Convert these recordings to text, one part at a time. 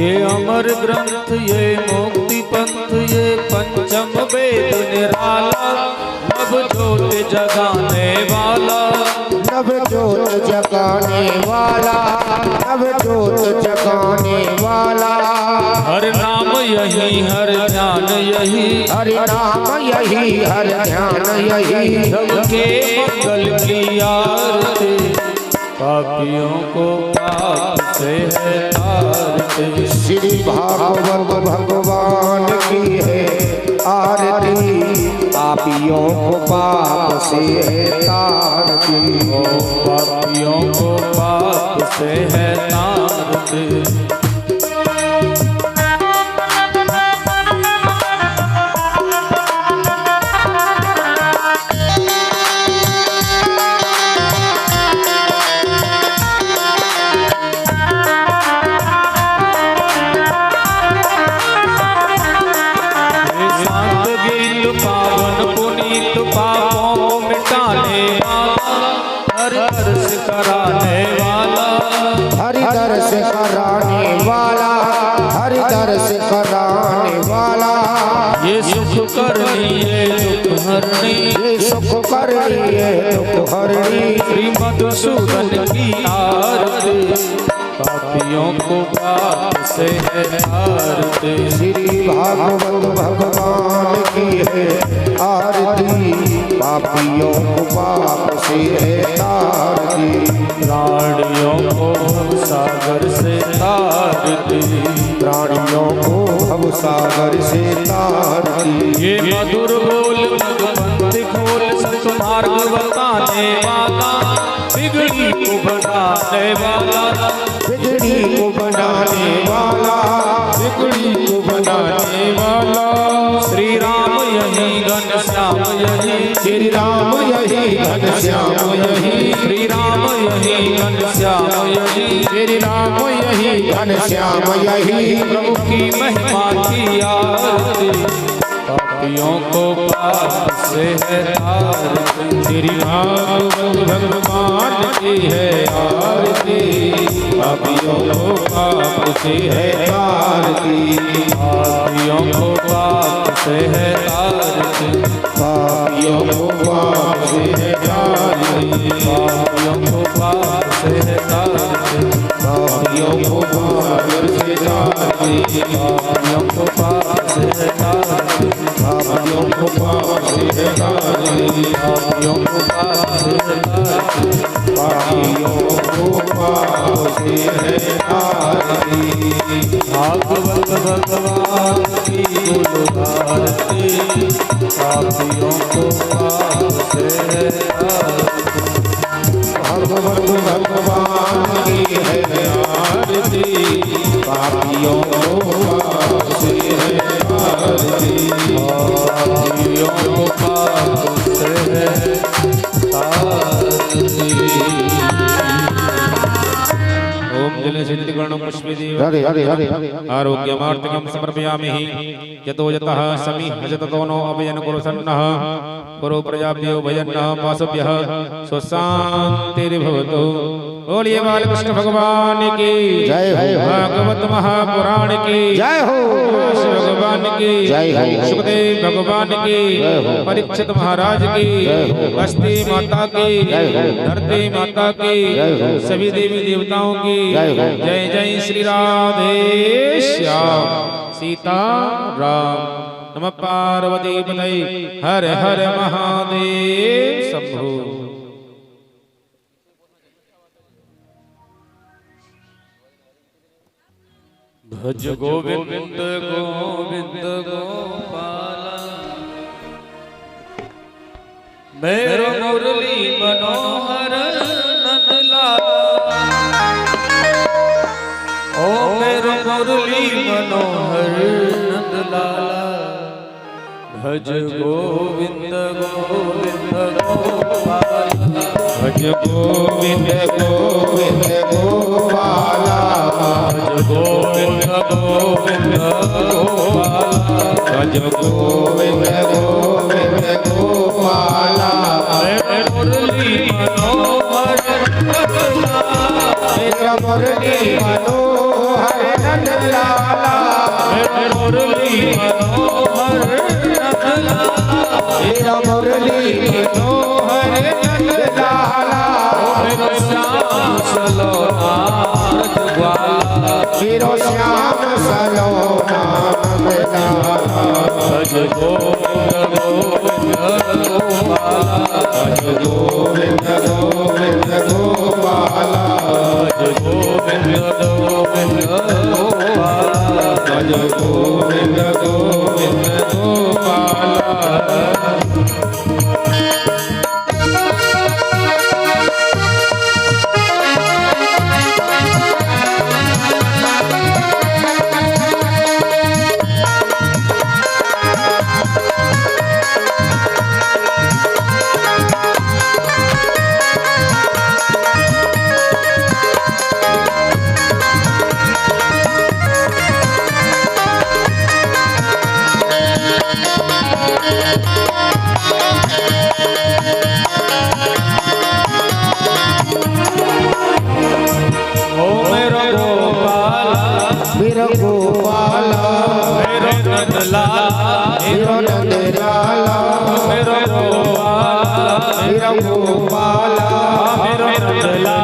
ये अमर ग्रंथ ये मुक्ति पंथ ये पंचम वेद निराला, नव ज्योत जगाने वाला, नव ज्योत जगाने वाला, नव ज्योत जगाने वाला। हर नाम यही हर ध्यान यही, हर नाम यही हर ध्यान यही, सबके मंगल की आरती, पापियों को पाप से है तारते। श्री भागवत भगवान की है आरती, पापियों को पाप से है तारती। पापियों को पाप से है तारते। ये सुख करनी है दुख हरणी, श्री मधुसूदन की आरती, पापियों को पाप से है तारते। श्री भागवत भगवान की है आरती, पापियों को पाप से है तारती। प्राणियों को भवसागर से तारती, प्राणियों को भवसागर से तारती। ये मधुर बोल मधुबंध खोल सतमार्ग बताने वाला, बिगड़ी को बनाने वाला, बिगड़ी को बनाने वाला, बिगड़ी को बनाने वाला। श्री राम यही घनश्याम यही, श्री राम यही घनश्याम यही, श्री राम यही घनश्याम यही, श्री राम यही घनश्याम यही। प्रभु की महिमा की आरती, पापियों को पाप से है तारती। श्री भागवत भगवान की है आरती, पापियों को पाप से है तारती। पापियों को पाप से है तारती, पापियों को पाप से है तारती। पापियों को पाप से है तारती, पापियों को पाप से तारती। पापियों को पाप से है तारती, पापियों को पाप से है तारती। पापियों को पाप से है तारती, पापियों को पाप से है तारती। भागवत भगवान की गुरु आरती, पापियों को पाप से है तारती। भगवत भगवान की है आरती, पापियों को पाप से है तारती। पापियों को पाप से है तारती। ओम जले सिद्धिगणं पुष्पिदेव हरे हरे हरे आरोग्यमार्तकं समर्पयामि। यतो यतः समीहजतो नो अभयन कुरुसन्नः, कुरु प्रजाभ्यो भयन्नः पाशभ्यः स्वशान्तिर्भवतु। बोलिए बालकृष्ण भगवान की जय हो। भागवत महापुराण की जय हो। भगवान की जय हो। सुखदेव भगवान की, परीक्षित महाराज की, बस्ती माता की, धरती माता की, सभी देवी देवताओं की जय जय। श्री राधे श्याम सीता राम। नमः पार्वती पतये हर हर महादेव शंभो। भज गोविंद गोविंद गोपाला, मेरो मुरली मनोहर नंदलाला। ओ मेरो मुरली मनोहर नंदलाला, भज गोविंद गोविंद गोपाला, भज गोविंद गोविंद गोपाला, भज गोविंद गोविंद गोपाला, भज गोविंद गोविंद गोपाला। मुरली मनोहर नंदलाला, मेरा मुरली मनोहर हरे नंद लाला मेरा मुरली मनोहर नंदलाला मेरा मुरली मनोहर नंद लाला मेरो श्याम सलोना रजवाला मेरो श्याम सलोना नंद लाला भज गोविंद गोविंद गोपाला भज गोविंद गोविंद गोपाला भज गोविंद गोविंद गोपाला भज गोविंद गोविंद गोपाला ओ मेरो गोपाला मेरो गोपाला मेरो नंदलाला मेरो नंद लाला मेरो गोपाला मेरो गोपाला मेरो नंदलाला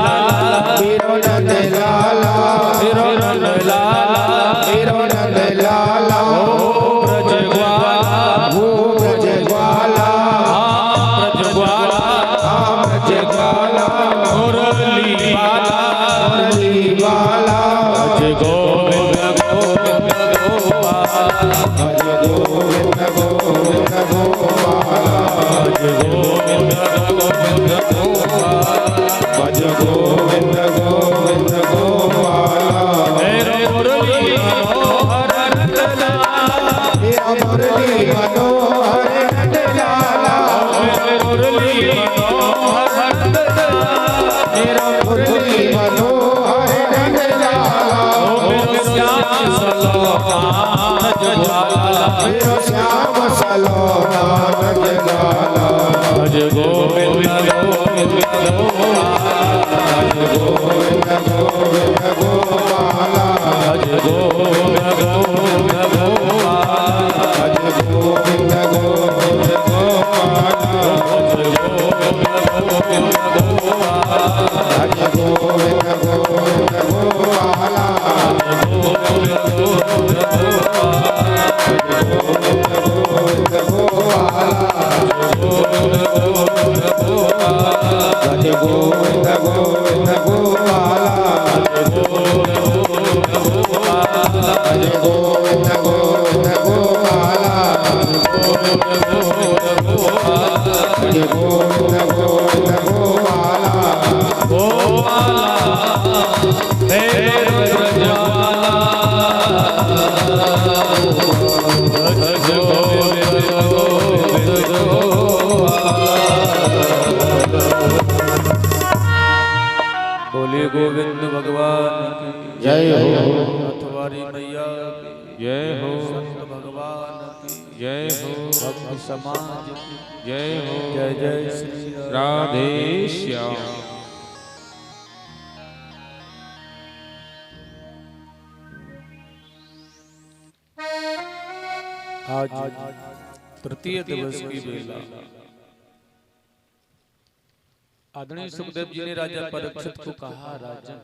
मेरो नंद लाला मेरो नंदलाला मेरो नंद लाला ब्रजग्वाला वो ब्रजग्वाला ब्रजग्वाला ब्रजग्वाला मुरली बाला मुरली बाला भज गोविंद गोविंद गोपाला भज गोविंद गोविंद गोपाला भज गोविंद गोविंद गोपाला भज गोविंद गोविंद गोपाला मेरे मुरली मनोहर नंदलाला मेरा मुरली मनोहर नंद लाला मेरे मुरली मनोहर नंदलाला मेरा मुरली मनोहर नंद लाला मेरो श्याम सलोना रजवाला मेरो श्याम सलोना नंद लाला भज गोविंद गोविंद गोपाला भज गोविंद गोविंद गोपाला भज गोविंद गोविंद गोपाला भज गोविंद गोविंद गोपाला भज गोविंद गोविंद गोपाला भज गोविंद गोविंद गोपाला गोविंद गोविंद गोपाला गोविंद गोविंद गोपाला गोविंद गोविंद गोपाला भज गोविंद गोविंद गोपाला भज गोविंद गोविंद गोपाला भज गोविंद गोविंद गोपाला बोले गोविंद भगवान की जय हो अथवारी मैया की जय हो संत भगवान की जय हो भक्त समाज की जय हो जय जय श्री राधे श्याम। आज तृतीय दिवस की बेला आदरणीय सुखदेव जी ने राजा परीक्षित को कहा, राजन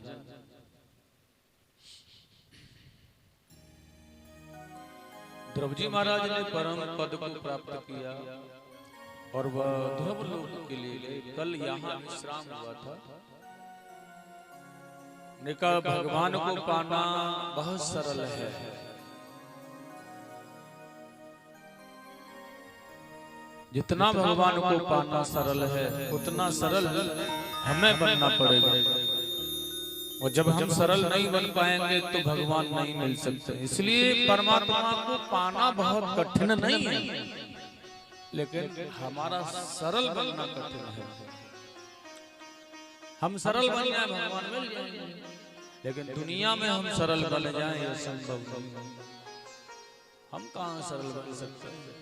द्रौपदी महाराज ने परम पद को प्राप्त किया और वह ध्रुव लोक के लिए गए। कल यहाँ विश्राम हुआ था। ने कहा भगवान को पाना बहुत सरल है, जितना भगवान को पाना सरल है उतना सरल हमें बनना पड़ेगा। और जब हम सरल नहीं बन पाएंगे तो भगवान नहीं मिल सकते। इसलिए परमात्मा को पाना बहुत कठिन नहीं है, लेकिन हमारा सरल बनना कठिन है। हम सरल बन जाए भगवान मिल जाएंगे, लेकिन दुनिया में हम सरल बन जाए यह संभव नहीं। हम कहाँ सरल बन सकते हैं?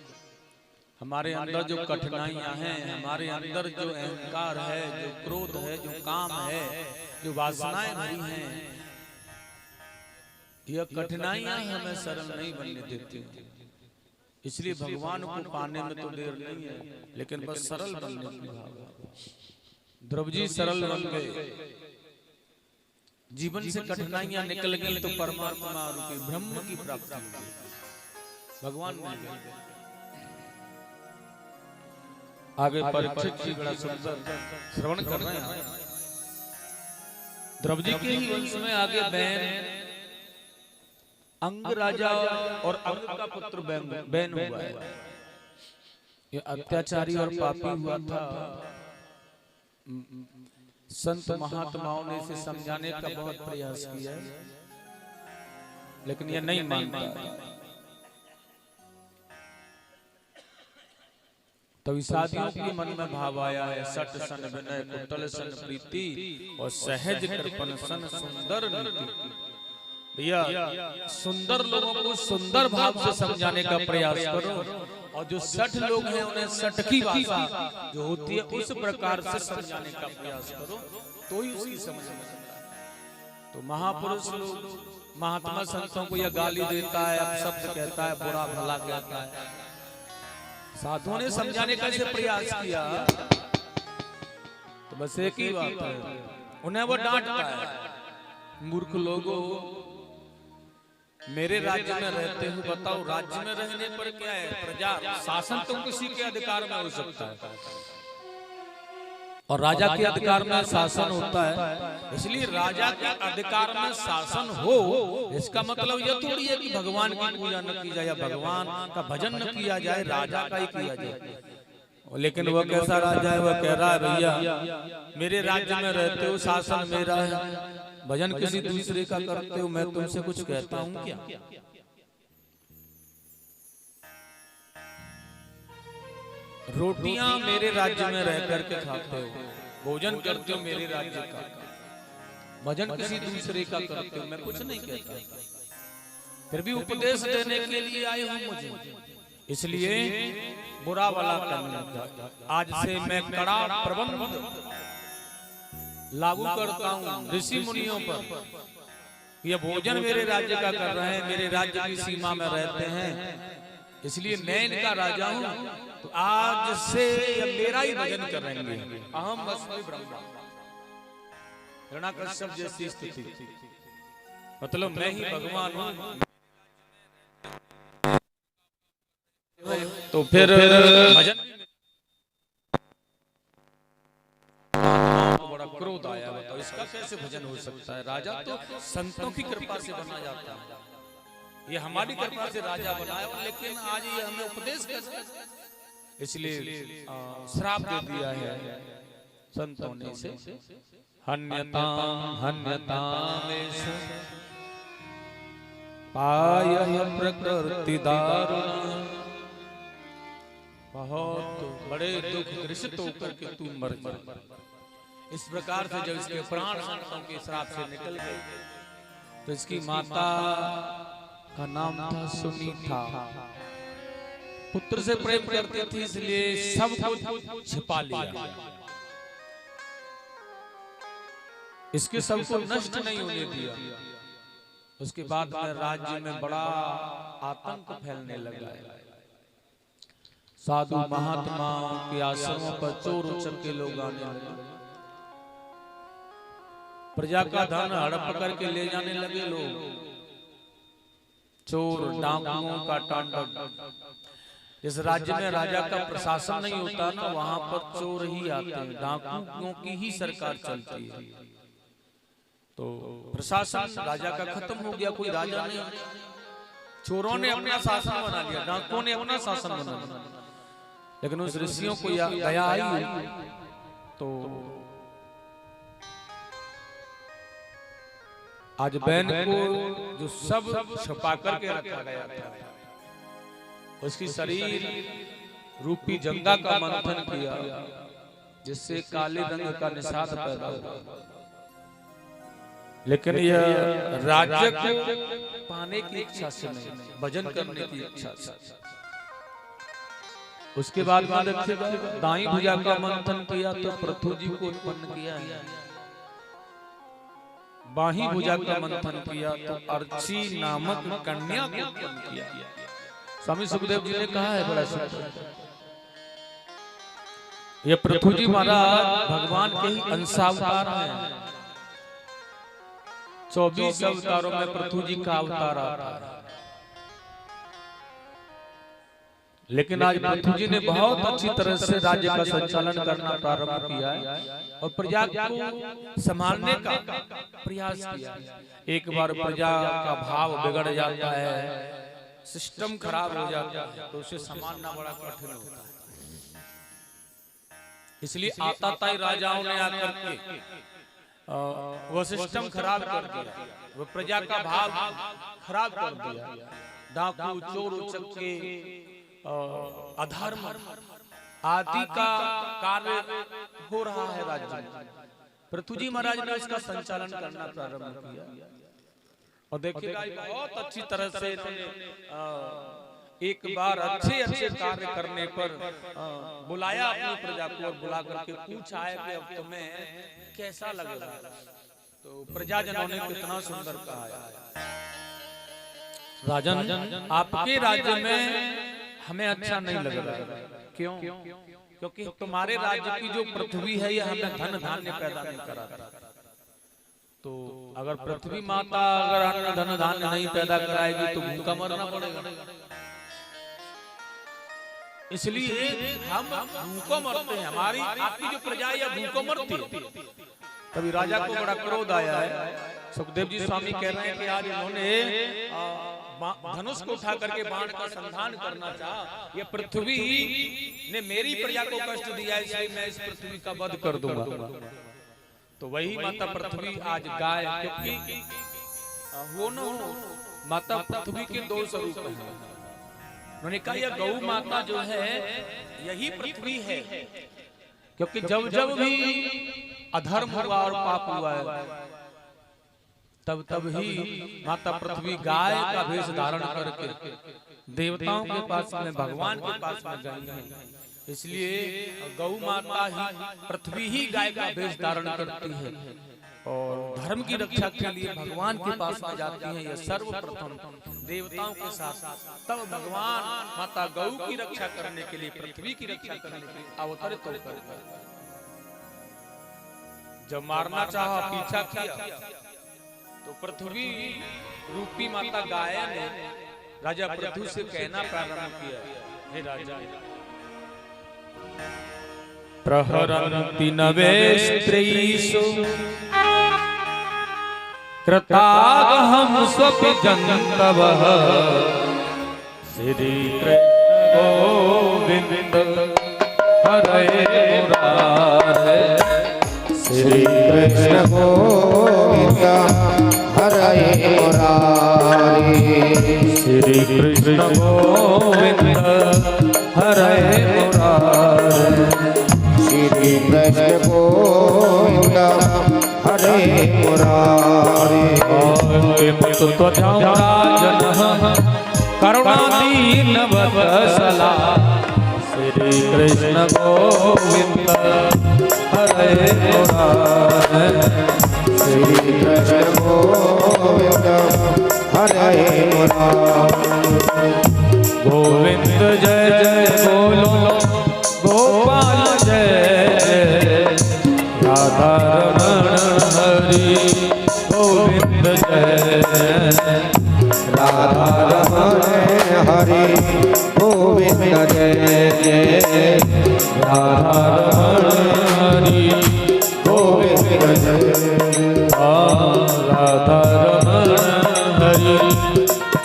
हमारे अंदर जो कठिनाइयां हैं, हमारे अंदर जो अहंकार है, जो क्रोध है, जो काम है, जो वासनाएं भरी हैं, यह कठिनाइयां हमें सरल नहीं बनने देती, इसलिए भगवान को पाने में तो देर नहीं है, लेकिन बस सरल बनने की भाव। ध्रुव जी सरल बन गए, जीवन से कठिनाइयां निकल गई तो परमात्मा रूपी ब्रह्म की प्राप्ति हुई, भगवान मिल गए। आगे परीक्षित जी बड़ा सुंदर श्रवण कर रहे हैं। ध्रुव जी के ही वंश में आगे बहन अंग राजा और अंग का पुत्र बैन हुआ है। ये अत्याचारी और पापी हुआ था। संत महात्माओं ने इसे समझाने का बहुत प्रयास किया, लेकिन ये नहीं मानता। तभी साधियों के मन में भाव आया है, सट सन विनय कुटल सन प्रीति और सहज कृपण सन सुंदर नीति। भैया सुंदर लोगों को सुंदर भाव से समझाने का प्रयास करो, और जो सठ लोग हैं उन्हें सठ की भाषा जो होती है उस प्रकार से समझाने का प्रयास करो, तो ही उसकी समझ में आता है। तो महापुरुष लोग महात्मा संतों को यह गाली देता है, अपशब्द कहता है, बुरा भला कहता है। साधुओं ने समझाने का इसे प्रयास किया तो बस एक ही बात है, उन्हें वो डांटता है। मूर्ख लोगों, मेरे राज्य में रहते हुए बताओ, राज्य में रहने पर क्या है, प्रजा शासन तो किसी के अधिकार में हो सकता है, और राजा के अधिकार में शासन होता है। इसलिए राजा के अधिकार में शासन हो, इसका मतलब यह थोड़ी है कि भगवान की पूजा न की जाए या भगवान का भजन न किया जाए, राजा का ही किया जाए। लेकिन वह कैसा राजा है, वह कह रहा है भैया मेरे राज्य में रहते हो, शासन मेरा है, भजन किसी दूसरे का करते हो, मैं तुमसे कुछ कहता हूं क्या? रोटियां मेरे राज्य में रह करके खाते हो, भोजन करते हो मेरे राज्य का, भजन किसी दूसरे का करते हो, मैं कुछ नहीं कहता। फिर भी उपदेश देने के लिए आए हो मुझे, इसलिए बुरा वाला करना। आज से मैं कड़ा प्रबंध लागू करता हूँ ऋषि मुनियों पर। यह भोजन मेरे राज्य का कर रहे हैं, मेरे राज्य की सीमा में रहते हैं, इसलिए मैं इनका राजा हूँ, तो आज से ये मेरा ही भजन करेंगे। अहम अस्मि ब्रह्मा, हिरण्यकश्यप जैसी स्थिति, मतलब मैं ही भगवान हूँ। तो फिर भजन बड़ा क्रोध आया, बताओ इसका कैसे भजन हो सकता है? राजा तो संतों की कृपा से बना जाता है, ये हमारी कृपा से राजा बनाया, लेकिन आज ये हमें उपदेश कैसे, इसलिए श्राप दे दिया है संतों ने इसे। हन्यताम हन्यतामेष पायः प्रकृति दारुण, बहुत बड़े दुख ग्रसित होकर के तू मर जा। इस प्रकार से जब इसके प्राण संतों के श्राप से निकल गए, तो इसकी माता का नाम था सुनीता। पुत्र से प्रेम करती थी, इसलिए सब कुछ छिपा लिया, इसके सबको नष्ट नहीं होने दिया। उसके बाद में राज्य में बड़ा आतंक फैलने लगा है। साधु महात्माओं के आश्रमों पर चोर उचक के लोग आने लगे, प्रजा का धन हड़प करके ले जाने लगे लोग। चोर डाकुओं का तांडव। जिस राज्य में राजा का प्रशासन नहीं होता ना, वहां पर चोर ही आते हैं, डाकुओं की ही सरकार चलती है। तो प्रशासन राजा का खत्म हो गया, कोई राजा नहीं, चोरों ने अपना शासन बना लिया, डाकुओं ने अपना शासन बना लिया। लेकिन उस ऋषियों को दया आई, तो आज बहन को जो सब छुपा करके रखा गया था, उसकी शरीर रूपी जंगा का मंथन किया, जिससे काले रंग का निषाद पैदा हुआ। लेकिन यह राज्य को पाने की इच्छा से नहीं, भजन करने की इच्छा से। उसके बाद दाई भुजा का मंथन किया तो पृथु जी को उत्पन्न किया है। बाही भुजा का मंथन किया तो अर्ची नामक कन्या को उत्पन्न किया। स्वामी सुखदेव जी ने कहा है बड़ा सुंदर, ये पृथु जी महाराज भगवान के ही अंशावतार हैं। 24 अवतारों में पृथु जी का अवतार आता है। लेकिन आज पृथु जी ने बहुत अच्छी तरह से राज्य का संचालन करना प्रारंभ किया है और प्रजा को संभालने का प्रयास किया। एक बार प्रजा का भाव बिगड़ जाता है, सिस्टम खराब हो जाता है, तो उसे संभालना बड़ा कठिन होता है। इसलिए आताताई राजाओं ने आकर के वो सिस्टम खराब कर दिया, वो प्रजा का भाव खराब कर दिया। डाकू, चोर उचक्के, अधर्म आदि का कार्य हो रहा है राज्य में। पृथु जी महाराज ने इसका संचालन करना प्रारंभ किया और देखिएगा बहुत अच्छी तरह से एक बार अच्छे अच्छे कार्य करने पर बुलाया अपनी प्रजा को और बुला करके पूछा है कि अब तुम्हें कैसा लगेगा। तो प्रजाजनों ने कितना सुंदर कहा है, राजन आपके राज्य में हमें अच्छा नहीं लग रहा। क्यों? क्योंकि तुम्हारे राज्य की जो पृथ्वी है ये हमें धन धान्य पैदा नहीं करा। तो अगर पृथ्वी माता अगर हमें धन धान्य नहीं पैदा कराएगी तो भूखा मरना पड़ेगा। इसलिए हम भूखों मरते हैं, हमारी आपकी जो प्रजा है भूखों मरती है। तभी राजा को बड़ा क्रोध आया है। सुखदेव जी स्वामी कह रहे हैं कि आज इन्होंने धनुष को उठा करके बाण का संधान करना चाहा। ये पृथ्वी ने मेरी प्रजा को कष्ट दिया, इसलिए मैं इस पृथ्वी का वध कर दूंगा। तो वही माता पृथ्वी आज गाय, क्योंकि वो न माता पृथ्वी के दो स्वरूप हैं। उन्होंने कहा यह गौ माता जो है यही पृथ्वी है, क्योंकि जब जब भी अधर्म हुआ और पाप हुआ है तब तब ही माता पृथ्वी गाय का भेष धारण करके देवताओं के पास में, भगवान के पास में गई है। इसलिए गौ माता ही पृथ्वी ही गाय का भेष धारण करती है और धर्म की रक्षा के लिए भगवान के पास में जाती है। यह सर्वप्रथम देवताओं के साथ, तब भगवान माता गौ की रक्षा करने के लिए, पृथ्वी की रक्षा करने के लिए अवतरित होकर जब मारना चाहा, पीछा किया, तो पृथ्वी रूपी माता गाय ने राजा पृथु से कहना प्रारंभ किया, हे राजा, प्रहरन्ति नवेस्त्रीषु कृतागहं स्वपि जन्तवः श्री कृष्ण गोविंद हरे मुरारे, श्री कृष्ण गोविंद हरे मुरारी, श्री कृष्ण गोविंद हरे मुरारे, श्री कृष्ण गोविंद हरे मुरारी। करुणादीन वत्सला, श्री कृष्ण गोविंद हरे मुरारे, श्री कृष्ण गोविंद हरे मुरारी। गोविंद जय जय बोलो, गोपाल जय जय, राधा रमण हरि गोविंद जय, राधा रमण हरि गोविंद जय, राधा रमण हरि गोविंद जय, राधा रमण हरि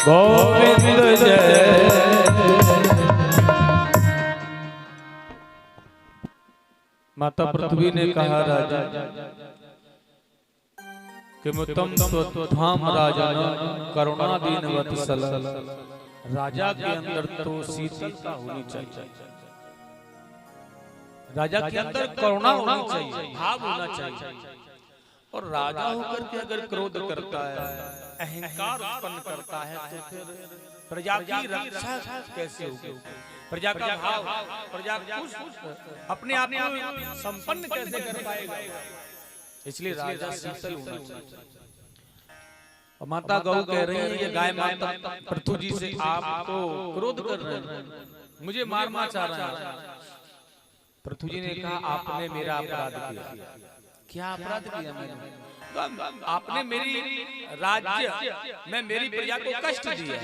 गोविंद जय। माता पृथ्वी ने कहा राजा कि मुतम त्वधाम राजन करुणादीन वत्सल, राजा के अंदर तो शीतलता होनी चाहिए, राजा के अंदर करुणा होनी चाहिए, भाव होना चाहिए। और राजा होकर के अगर क्रोध करता है, अहंकार उत्पन्न करता है, तो फिर प्रजा की रक्षा कैसे होगी? प्रजा का भाव, प्रजा अपने आप में संपन्न कैसे कर पाएगा? इसलिए राजा शीतल होना चाहिए। और माता गौ कह रही है ये गाय माता पृथु जी से आप तो क्रोध कर रहे हैं, मुझे मारना चाह रहे हैं। पृथु जी ने कहा आपने मेरा अपराध किया। क्या अपराध किया मैंने? आपने मेरी राज्य में मेरी प्रजा को कष्ट दिया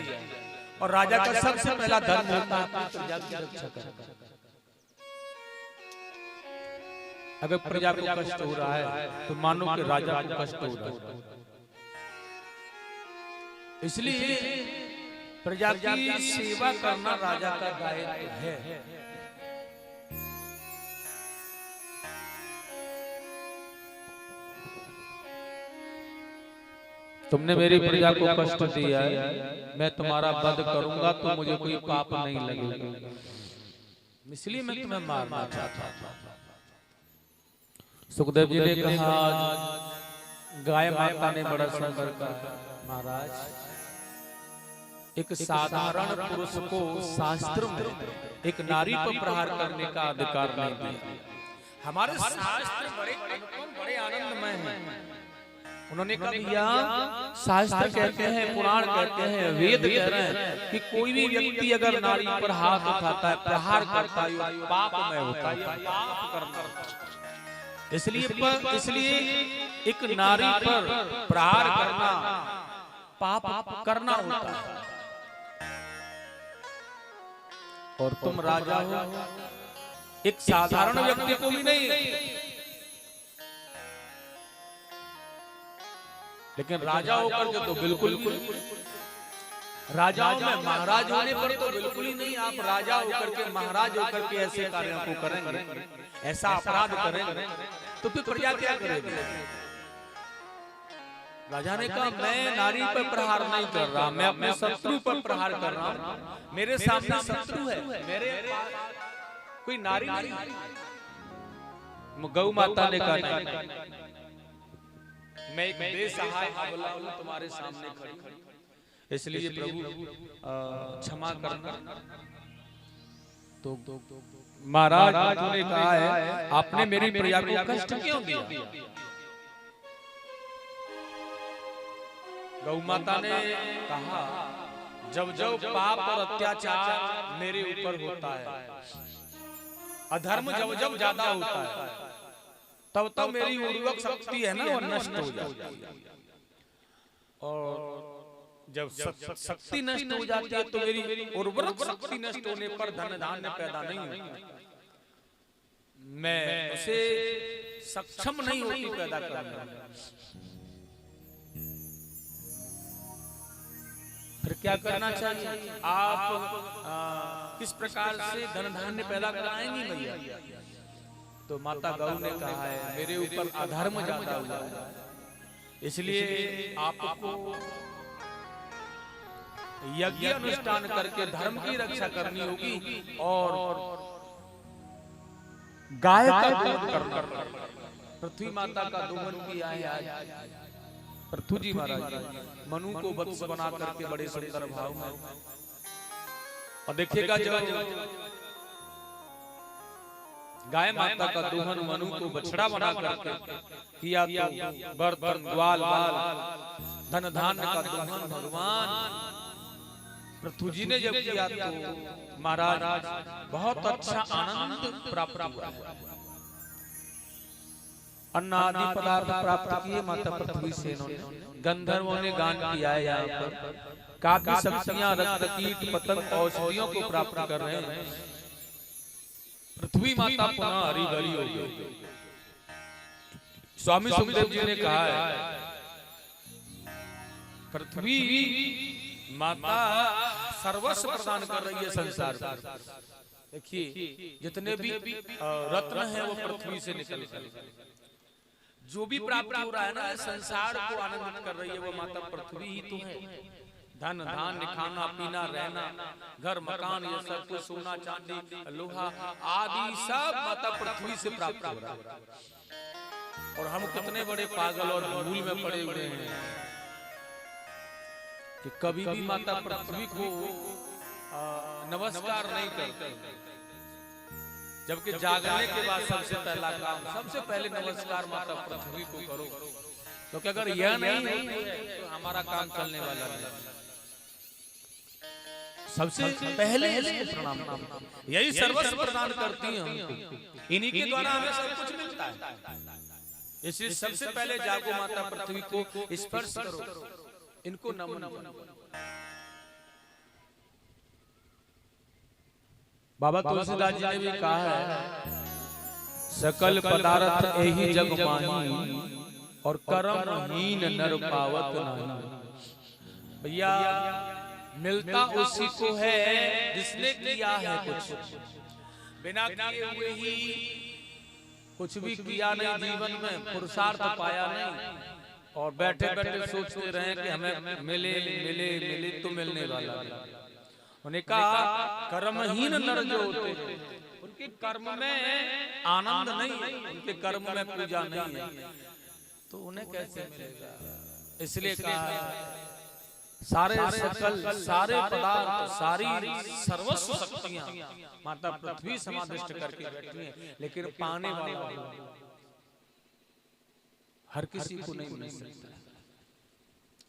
और राजा का सबसे पहला धर्म होता है अपनी प्रजा की रक्षा करना। अगर प्रजा को कष्ट हो रहा है तो मानो कि राजा को कष्ट हो रहा है। इसलिए प्रजा की सेवा करना राजा का दायित्व है। तुमने मेरी प्रजा को कष्ट दिया है, मैं तुम्हारा वध करूंगा तो मुझे कोई पाप नहीं लगेगा, इसलिए मैं तुम्हें मारना चाहता था। सुखदेव जी ने कहा गाय माता ने बड़ा संघर्ष किया। महाराज, एक साधारण पुरुष को शास्त्र में एक नारी पर प्रहार करने का अधिकार नहीं दिया। हमारे शास्त्र बड़े अनुपम, बड़े आनंदमय हैं। उन्होंने कहा भैया शास्त्र कहते हैं, पुराण कहते हैं, वेद कह रहे हैं कि कोई भी व्यक्ति अगर नारी पर हाथ उठाता है, प्रहार करता है, पापमय होता है, पाप करना। इसलिए एक नारी पर प्रहार करना पाप करना होता है। और तुम राजा हो, एक साधारण व्यक्ति को भी नहीं, लेकिन राजा होकर के तो बिल्कुल, राजाओं में महाराज होने पर तो बिल्कुल ही नहीं। आप राजा होकर के, महाराज होकर के ऐसे कार्यों को करेंगे, ऐसा अपराध करेंगे तो फिर प्रजा क्या करेगी? राजा ने कहा मैं नारी पर प्रहार नहीं कर रहा, मैं अपने शत्रु पर प्रहार कर रहा हूं। मेरे सामने शत्रु है, मेरे कोई नारी नहीं। गौ माता ने कहा मैं एक बेसहाय अबला हूं तुम्हारे सामने खड़ी, इसलिए प्रभु क्षमा करना। तो महाराज ने कहा है आपने मेरी प्रजा को कष्ट क्यों दिया? गौ माता ने कहा जब जब पाप और अत्याचार मेरे ऊपर होता है, अधर्म जब जब ज्यादा होता है, तब तब मेरी उर्वरक शक्ति है ना वो नष्ट हो जाती है। और जब शक्ति नष्ट हो जाती है तो मेरी उर्वरक शक्ति नष्ट होने पर धन धान्य पैदा नहीं होता, मैं उसे सक्षम नहीं होती पैदा करने। फिर क्या करना चाहिए? आप किस प्रकार से धन धान्य पैदा कराएंगी भैया? तो माता गौ ने कहा है मेरे ऊपर अधर्म ज्यादा हुआ है, इसलिए आपको यज्ञ अनुष्ठान करके धर्म की रक्षा करनी होगी और गाय का दोहन करना। पृथ्वी माता का दोहन किया है आज पृथु जी महाराज मनु को वत्स बना करके बड़े सुंदर भाव में। और देखिएगा जब गाय माता का दोहन मनु को बछड़ा बना करके किया तो बर्तन ग्वाल बाल धन धान्य का दोहन भगवान पृथु जी ने जब किया तो महाराज बहुत अच्छा आनंद प्राप्त हुआ। अन्न आदि पदार्थ प्राप्त किए माता पृथ्वी से। इन्होंने गंधर्वों ने गान किया है यहाँ पर, काफी शक्तियां रक्त कीट पतंग औषधियों को प्राप्त कर रहे हैं। पृथ्वी माता पुनः हरी भरी हो गई। स्वामी सुखदेव जी ने कहा है पृथ्वी माता सर्वस्व प्रदान कर रही है संसार पर। देखिए जितने भी रत्न हैं वो पृथ्वी से निकल कर, जो भी प्राप्त हो रहा है ना संसार को आनंदित कर रही है वो माता पृथ्वी ही तो है। धन धान्य खाना पीना रहना घर मकान ये सब कुछ सोना चांदी लोहा आदि सब माता पृथ्वी से प्राप्त हो रहा है। और हम कितने बड़े पागल और भूल में पड़े हुए हैं कि कभी भी माता पृथ्वी को नमस्कार नहीं करते, जबकि जागने के बाद सबसे पहला काम सबसे पहले नमस्कार माता पृथ्वी को करो। क्योंकि अगर यह नहीं है तो हमारा काम चलने वाला नहीं। सबसे पहले इसको प्रणाम करो। यही सर्वस्व प्रदान करती हैं हमको, इन्हीं के द्वारा हमें सब कुछ मिलता है। इसलिए सबसे पहले जागो माता पृथ्वी को स्पर्श करो, इनको नमन करो। बाबा तुलसीदास जी ने भी कहा है, सकल पदार्थ यही जग माही और कर्महीन नर पावत नहीं। भैया मिलता उसी को है जिसने किया है कुछ, बिना किए हुए ही कुछ भी किया नहीं जीवन में, पुरुषार्थ पाया नहीं, और बैठे बैठे सोचते रहे कि हमें मिले मिले मिले तो मिलने वाला। उन्होंने कहा कर्महीन नर जो होते हैं उनके कर्म में आनंद नहीं है, उनके कर्म में पूजा नहीं है, तो उन्हें कैसे मिलेगा। इसलिए कहा सारे सकल सारे पदार्थ सारी सर्वस्व शक्तियां माता पृथ्वी समादिष्ट करके बैठी हैं, लेकिन पाने वाला हर किसी को नहीं मिल सकता।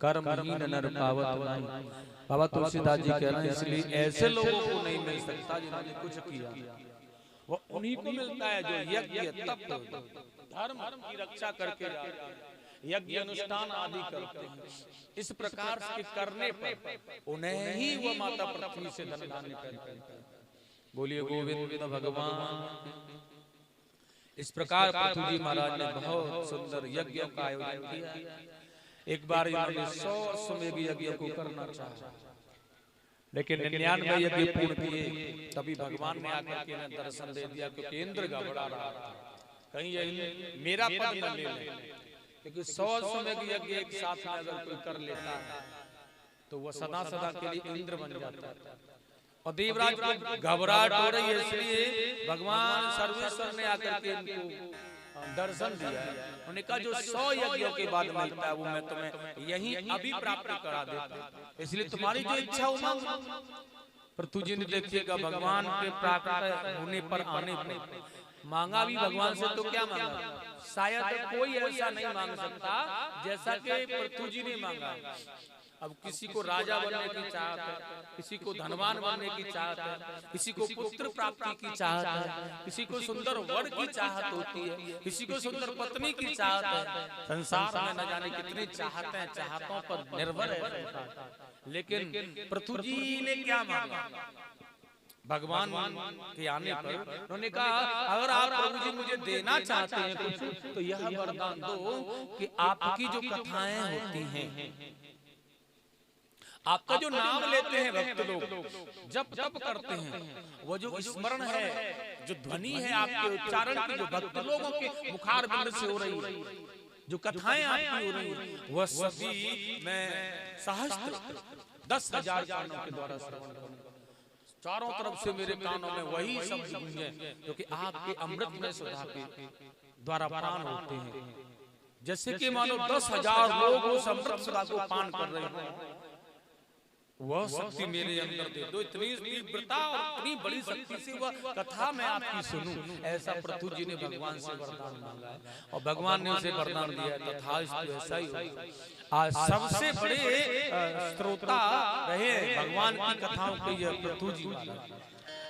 कर्महीन नर पावत नहीं। बाबा तुलसीदास जी कह रहे हैं इसलिए ऐसे लोगों को नहीं मिल सकता जिन्होंने कुछ किया, वो उन्हीं को मिलता है जो यज्ञ तप धर्म की रक्षा करके यज्ञ अनुष्ठान आदि करते हैं। इस प्रकार के करने पर उन्हें ही वो माता पृथ्वी से धन दान करते हैं। बोलिए गोविंद भगवान। इस प्रकार पृथ्वी जी महाराज ने बहुत सुंदर यज्ञ का आयोजन किया। एक बार इन्होंने 100 अश्वमेध यज्ञ को करना चाहा, लेकिन 99 यज्ञ पूर्ण किए। तभी भगवान ने आकर के दर्शन दे दिया, क्योंकि इंद्र घबरा रहा था कहीं ये मेरा पद न ले ले, क्योंकि 100 अश्वमेध यज्ञ एक साथ में अगर कोई कर लेता है तो वह सदा सदा के लिए इंद्र बन जाता है। और देवराज को घबराहट हो रही है, इसलिए भगवान सर्वेश्वर ने आकर के इनको दर्शन दिया है। उन्होंने कहा जो 100 यज्ञों के बाद मिलता है वो मैं तुम्हें यहीं अभी प्राप्त करा देता, इसलिए तुम्हारी जो इच्छा हो मांगो। पर तुझे नहीं देखिएगा भगवान के प्राप्त होने पर आने पर मांगा भी भगवान से तो क्या मांगा, शायद कोई ऐसा नहीं मांग सकता जैसा कि पृथ्वी जी ने मांगा। अब किसी को राजा बनने की चाहत है, किसी को धनवान बनने की चाहत है, किसी को पुत्र प्राप्ति की चाहत है, किसी को सुंदर वर की चाहत होती है, किसी को सुंदर पत्नी की चाहत है। संसार में न जाने कितनी चाहते हैं, चाहतों पर निर्भर है। लेकिन पृथ्वी जी ने क्या मांगा, भगवान के आने पर उन्होंने कहा अगर आप प्रभु जी मुझे देना चाहते हैं कुछ तो यह वरदान दो कि आपकी जो कथाएं होती हैं, आपका जो नाम लेते हैं भक्त लोग, जब जब करते हैं, वो जो स्मरण है, जो ध्वनि है आपके उच्चारण की, जो भक्त लोगों के मुखारबिंद से हो रही है, जो कथाएं आपकी हो रही है, वह सभी मैं सहस्त्र 10,000 कानों के द्वारा श्रवण करूंगा। चारों तरफ से मेरे कानों में वही शब्द गूंजे क्योंकि आपके अमृत में सुधा के द्वारा पान होते हैं। जैसे कि मानो 10,000 लोग उस अमृत सुधा को पान कर रहे हैं, वह शक्ति मेरे अंदर दे दो। इतनी तीव्रता और इतनी बड़ी शक्ति से वह कथा मैं आपकी सुनूं, ऐसा पृथ्वी जी ने भगवान से वरदान मांगा है और भगवान ने उसे वरदान दिया। तथास्तु ऐसा ही होगा। आज सबसे बड़े श्रोता रहे भगवान की कथाओं के ये पृथ्वी जी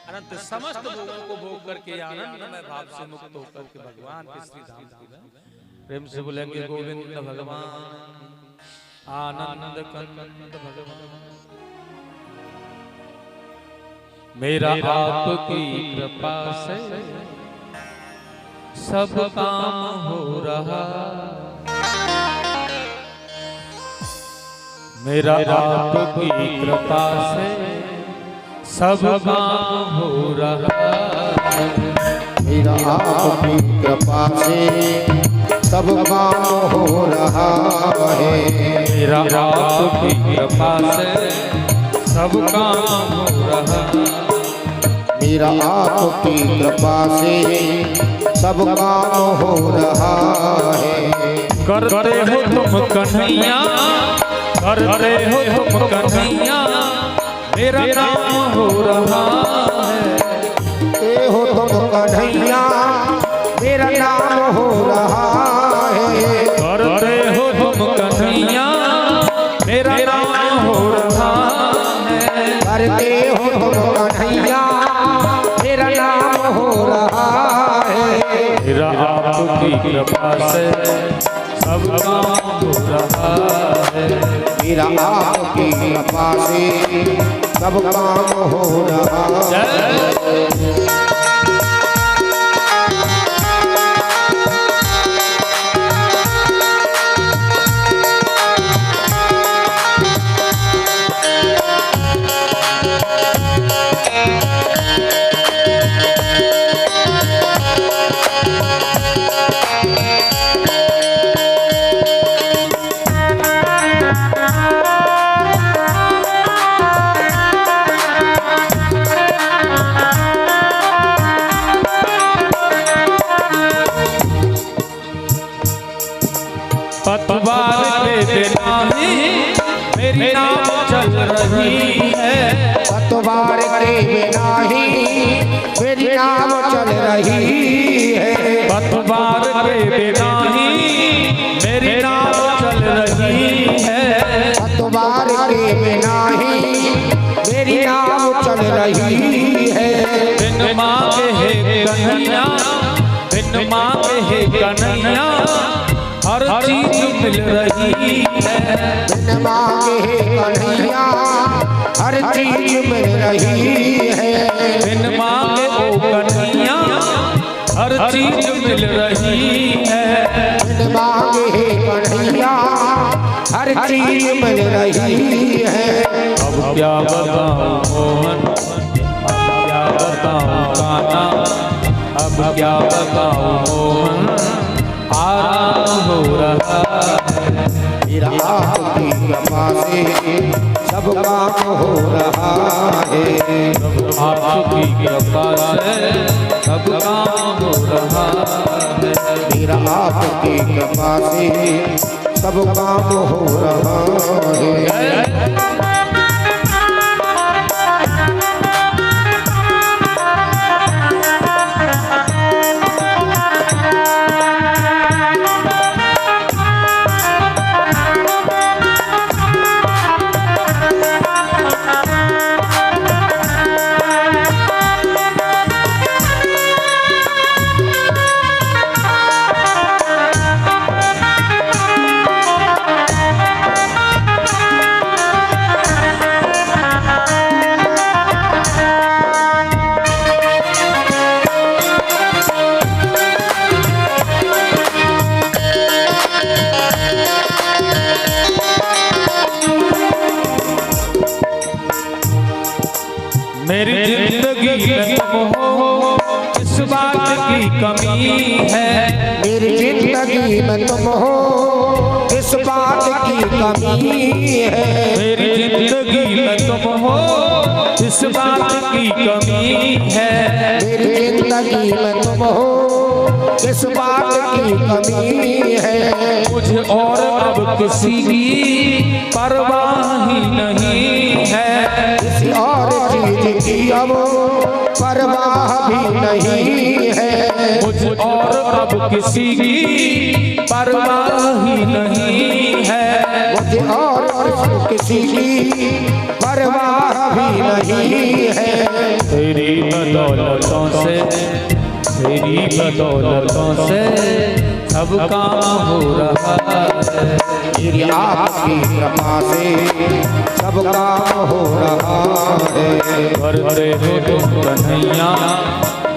अनंत समस्त लोगों को भोग करके आनंदमय भाव से मुक्त होकर के भगवान के श्री धाम की प्रेम से बोलेंगे गोविंद भगवान, आनंद कंद भगवान। मेरा आपकी कृपा से सब काम हो रहा, मेरा आपकी कृपा से सब काम हो रहा, मेरा आपकी कृपा से सब काम हो रहा है, मेरा आपकी कृपा से सब काम हो रहा, मेरा आपकी कृपा से सब काम हो रहा है। करते हो तुम कन्हैया, करते हो तुम कन्हैया, मेरा नाम हो रहा है। करते हो तुम कन्हैया, मेरा नाम हो रहा है। करते हो तुम नाम हो रहा है। करते हो तुम कन्हैया मेरा नाम हो रहा है। मेरा आपकी कृपा से सब काम हो रहा है। मेरा आपकी कृपा से सब काम हो रहा है। पतवार के बिना ही मेरी नाव चल रही है। पतवार के बिना ही मेरी नाव चल रही है। पतवार के बिना ही मेरी नाव चल रही है। पतवार के बिना ही मेरी नाव चल रही है। बिन मांगे है कन्हैया, बिन मांगे है कन्हैया हर चीज मिल रही है। बिन मांगे कन्हैया हर चीज मिल रही है। बिन मांगे ओ कन्हैया हर चीज मिल रही है। बिन मांगे कन्हैया हर चीज मिल रही है। अब क्या बताऊं मोहन, अब क्या बताऊं कान्हा, अब क्या बताऊं मोहन, आराम हो रहा है। मेरा आपकी कृपा से सब काम हो रहा है। आपकी कृपा से सब काम हो रहा है। मेरा आपकी कृपा से सब काम हो रहा है। मेरी जिंदगी में तुम हो इस बात की कमी है। मेरी जिंदगी में तुम हो इस बात की कमी है। मेरी जिंदगी में तुम हो इस बात की कमी है। मेरी जिंदगी में तुम हो इस बात की कमी है। मुझे और अब किसी की परवाह ही नहीं है। किसी और चीज की अब परवाह भी नहीं है। मुझे और अब किसी की परवाह ही नहीं है। मुझे और किसी की परवाह भी नहीं है। तेरी बदौलतों से, तेरी बदौलतों से सब काम हो रहा है। मेरी आपकी कृपा से सब काम हो रहा है। करते हो तुम कन्हैया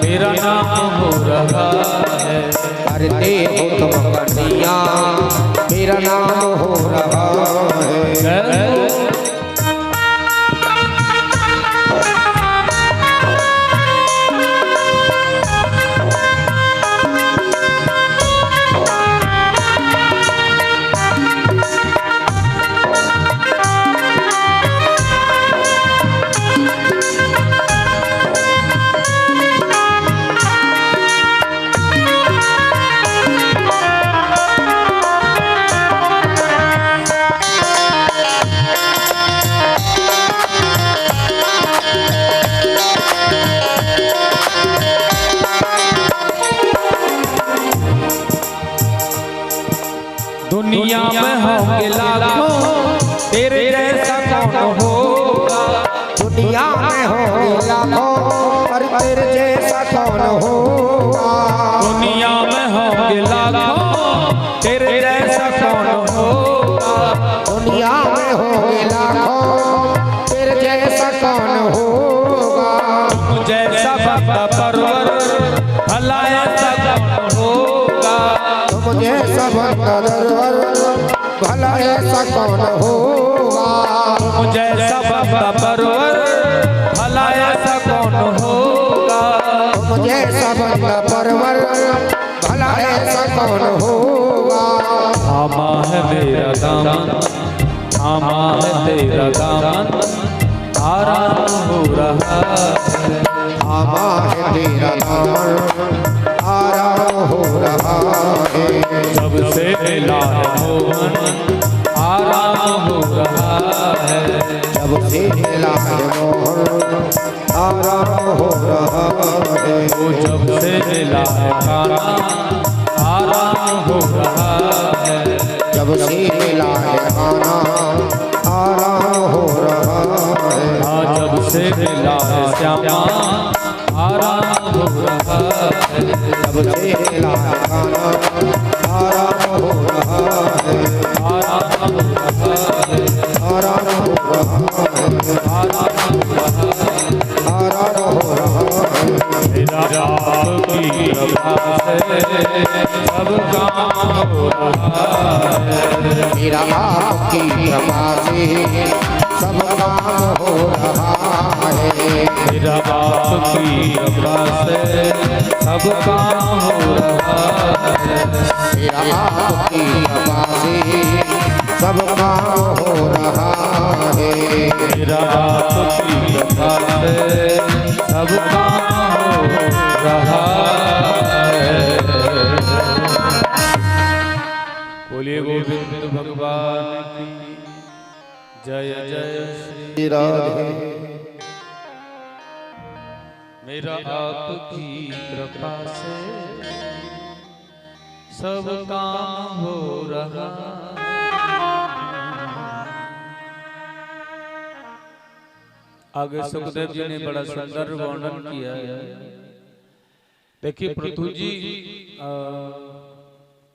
मेरा नाम हो रहा है। करते हो तुम कन्हैया मेरा नाम हो रहा है। कौन होगा। दुनिया में होंगे लाखों पर तेरे जैसा कौन होगा। दुनिया में होंगे लाखों तेरे जैसा कौन होगा। दुनिया में होंगे लाखों तेरे जैसा कौन होगा। तुम जैसा बंदा परवर भला ऐसा कौन होगा। तुम जैसा बंदा परवर भला ऐसा कौन होगा। तुम जैसा बंदा परवर भला ऐसा कौन होगा। तुम जैसा बंदा परवर भला ऐसा कौन होगा। थामा है मेरा दामन, थामा है तेरा दामन, आराम हो रहा है। थामा है तेरा दामन, आराम हो रहा है। जब से मिला है मोहन, आराम हो रहा है। जब से मिला है मोहन, आराम हो रहा है। वो जब से मिला है खाना, आराम हो रहा है। जब से मिला है खाना, आराम हो रहा है। हाँ, जब से मिला है श्यामा, आराम हो रहा है। जब से मिला है खाना, आराम हो रहा है। आराम हो रहा है। आराम हो रहा है। आराम हो रहा है। आराम हो रहा है। मेरा आपकी कृपा से सब काम हो रहा है। मेरा आपकी कृपा से सब काम हो रहा है। मेरा आपकी कृपा से सब काम हो रहा है। मेरा आपकी कृपा से सब काम हो रहा है। मेरा आपकी कृपा से सब काम हो रहा है। बोलिए गोविंद भगवान की जय जय श्री राधे। मेरा आपकी कृपा से सब काम हो रहा। आगे सुखदेव जी ने बड़ा सुंदर वर्णन किया है। देखिए पृथु जी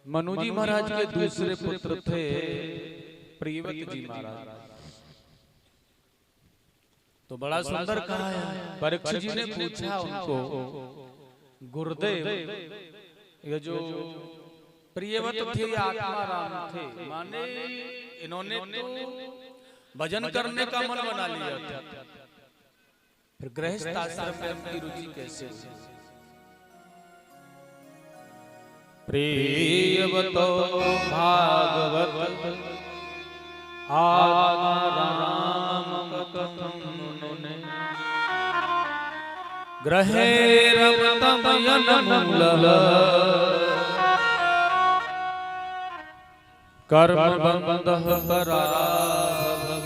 मनु जी महाराज के दूसरे पुत्र थे प्रियव्रत जी महाराज। तो बड़ा सुंदर कहा है। परीक्षित जी ने पूछा उनको, गुरुदेव ये जो प्रियव्रत थे या आत्माराम थे, माने इन्होंने तो भजन करने का मन बना लिया था, फिर गृहस्थ आश्रम में उनकी रुचि कैसे हुई। प्रियव्रतो भागवत आत्माराम कथम मुने ग्रहे रमतम यनमूलः कर्म बंधः पराभव।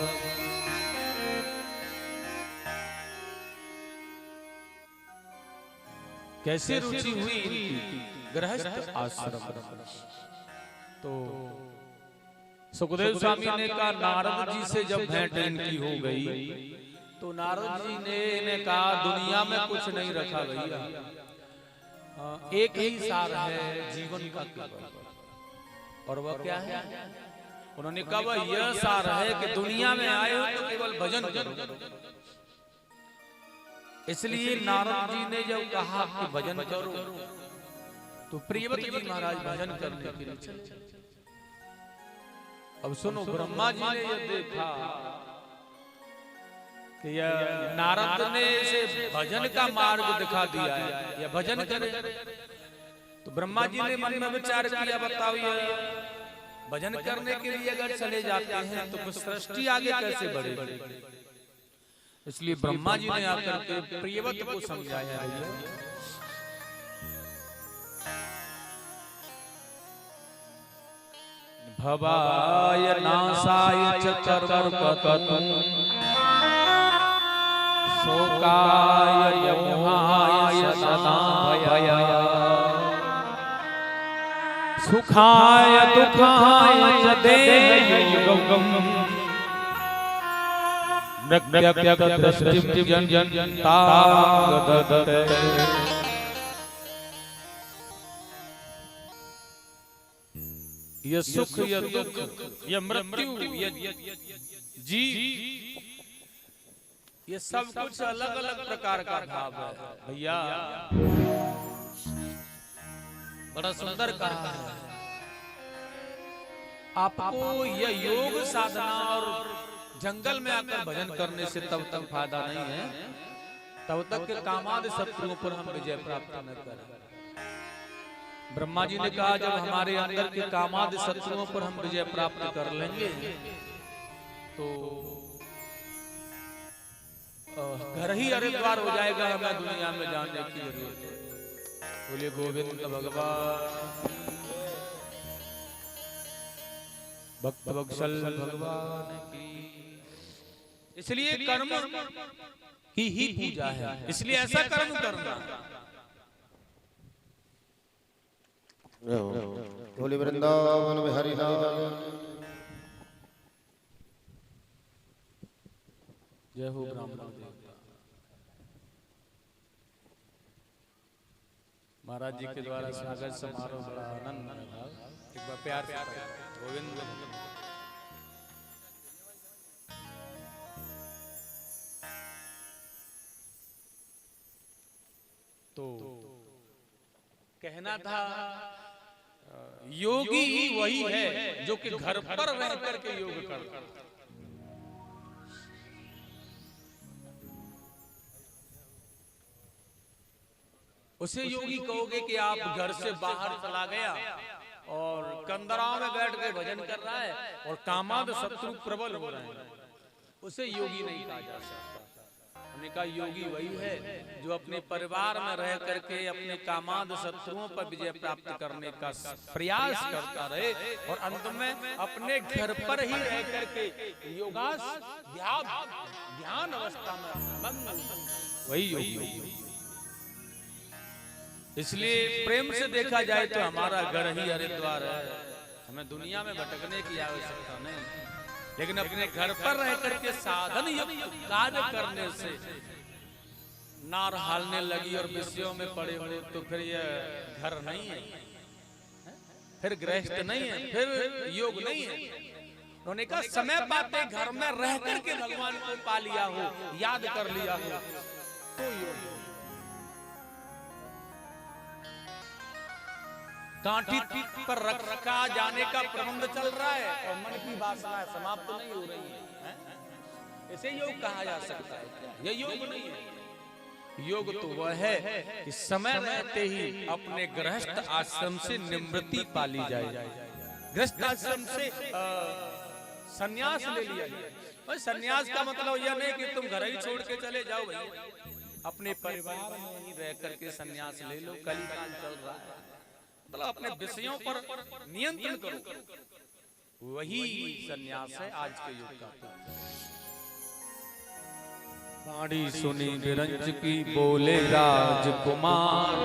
कैसे रुचि हुई इनकी गृहस्थ आश्रम। तो सुखदेव स्वामी ने कहा, नारद जी से जब भेंट इनकी हो गई तो नारद जी ने इन्हें कहा, दुनिया में कुछ नहीं रखा भैया, एक ही सार है जीवन का केवल, और वह क्या है। उन्होंने कहा यह सार है कि दुनिया में आए हो तो केवल भजन करो। इसलिए नारद जी ने जब कहा कि भजन करो तो प्रियव्रत जी महाराज भजन करने के लिए चले। अब सुनो, ब्रह्मा जी ने यह देखा कि यह नारद ने इसे भजन का मार्ग दिखा दिया है, यह भजन करे। तो ब्रह्मा जी ने मन में विचार किया, बताओ ये भजन करने के लिए अगर चले जाते हैं तो सृष्टि आगे कैसे बढ़ेगी। इसलिए ब्रह्मा जी ने आकर के प्रियव्रत को समझाया है, भवाय नासाय च कर्मकर्तुं शोकाय मोहाय सदाभय सुखाय दुखाय च देहयुगम् नृत्यकृतदृष्टिं जनतागदत्ते ये सुख ये दुख ये मृत्यु ये जीव ये सब कुछ अलग अलग प्रकार का भाव है भैया। बड़ा सुंदर कहा है। आपको यह योग साधना और जंगल में आकर भजन करने से तब तक फायदा नहीं है तब तक के कामादि शत्रुओं पर हम विजय प्राप्त न करें। ब्रह्मा जी ने कहा जब हमारे अंदर के कामादि शत्रुओं पर हम विजय प्राप्त कर लेंगे तो घर ही हरिद्वार हो जाएगा, हमें दुनिया में जाने की जरूरत है। बोले गोविंद भगवान भक्त वत्सल भगवान की। इसलिए कर्म की ही पूजा है, इसलिए ऐसा कर्म करना। बोले वृंदावन बिहारी लाल। जय हो ब्राह्मण देवता। महाराज जी के द्वारा स्वागत समारोह बड़ा आनंद रहा। एक बार प्यार से गोविंद तो कहना था योगी वही है जो कि घर पर रह करके योग करता है। उसे योगी कहोगे कि आप घर से बाहर चला गया और कंदराओं में बैठ के भजन कर रहा है और कामाद शत्रु प्रबल हो रहे हैं, उसे योगी नहीं कहा जा सकता। हमने कहा योगी वही है जो अपने परिवार में रह करके अपने कामाद शत्रुओं पर विजय प्राप्त करने का प्रयास करता रहे और अंत में अपने घर पर ही रह करके योगास ध्यान अवस्था में वही योगी। इसलिए प्रेम से देखा जाए तो हमारा घर ही हरिद्वार है, हमें दुनिया में भटकने की आवश्यकता नहीं, लेकिन अपने घर पर रह करके साधन युक्त कार्य करने से नार हालने लगी और विषयों में पड़े हुए तो फिर यह घर नहीं है, फिर गृहस्थ नहीं है, फिर योग नहीं है। उन्होंने कहा समय पाते घर में रह करके भगवान को पा लिया हो, याद कर लिया हो तो योग। कांटी पर रखा जाने का प्रबंध चल रहा है और मन की वासना समाप्त नहीं हो रही है, इसे योग कहा जा सकता है? यह योग नहीं है। योग तो वह है कि समय रहते ही अपने गृहस्थ आश्रम से निवृत्ति पा ली जाए, गृहस्थ आश्रम से संन्यास ले लिया जाए। संन्यास का मतलब यह नहीं कि तुम घर ही छोड़ के चले जाओ भैया, अपने परिवार में ही रह करके संन्यास ले लो। कलिकाल चल रहा है, मतलब अपने विषयों पर नियंत्रण करो, वही संन्यास है आज के युग का। बाणी सुनी विरंज की बोले राजकुमार,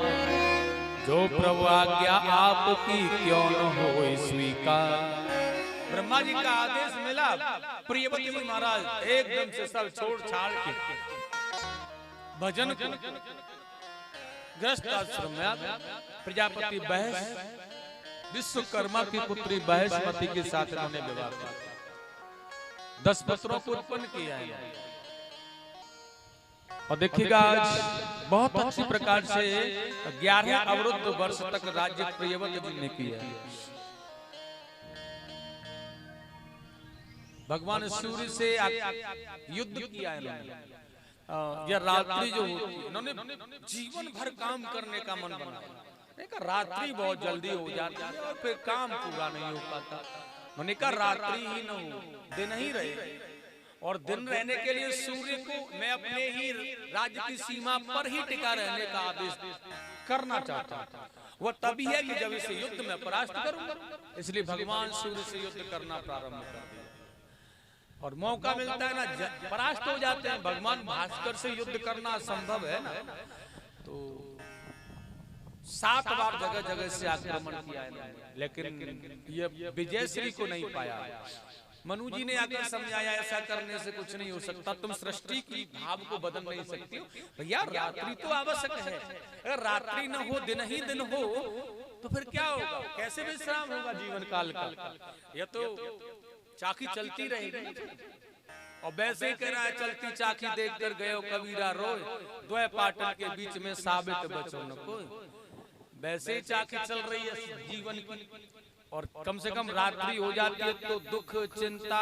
जो प्रभु आज्ञा आपकी क्यों न हो स्वीकार। ब्रह्मा जी का आदेश मिला, प्रियवती महाराज एकदम से सब छोड़ छाड़ के भजन को गृहस्थ आश्रम में प्रजापति बहस विश्वकर्मा की पुत्री बहस्पति के साथ उन्होंने विवाह किया, 10 पुत्रों को उत्पन्न किया है। और देखिएगा आज बहुत अच्छी प्रकार से 11 अवरुद्ध वर्ष तक राज्य प्रियव्रत जी ने किया। भगवान सूर्य से युद्ध किया है इन्होंने। यह रात्रि जो होती है, इन्होंने जीवन भर काम करने का मन बनाया। रात्रि बहुत जल्दी हो जाती है और फिर काम पूरा नहीं हो पाता। उन्होंने कहा रात्रि ही न हो, दिन ही रहे। और दिन रहने के लिए सूर्य को मैं अपने ही राज्य की सीमा पर ही टिका रहने का आदेश करना चाहता था। वह तभी है कि जब इसे युद्ध में परास्त करूंगा, इसलिए भगवान सूर्य से युद्ध करना प्रारंभ कर दिया। और मौका मिलता है ना, परास्त हो जाते हैं। भगवान भास्कर से युद्ध करना संभव है ना, तो 7 बार जगह जगह से आक्रमण किया है, लेकिन ये विजयश्री को नहीं पाया। मनु जी ने आकर समझाया ऐसा करने से कुछ नहीं हो सकता, तुम सृष्टि की भाव को बदल नहीं सकती हो भैया, रात्रि तो आवश्यक है, अगर रात्रि न हो दिन ही दिन हो तो फिर क्या होगा, कैसे विश्राम होगा जीवन काल का, यह तो चाकी चलती रहेगी। और वैसे ही कह रहा है चलती चाकी देख कर गयो कबीरा रोए, द्वय पाटन के बीच में साबित बचो न कोई, वैसे ही चाकी चल रही है जीवन की। और कम से कम रात्रि हो जाती है तो दुख चिंता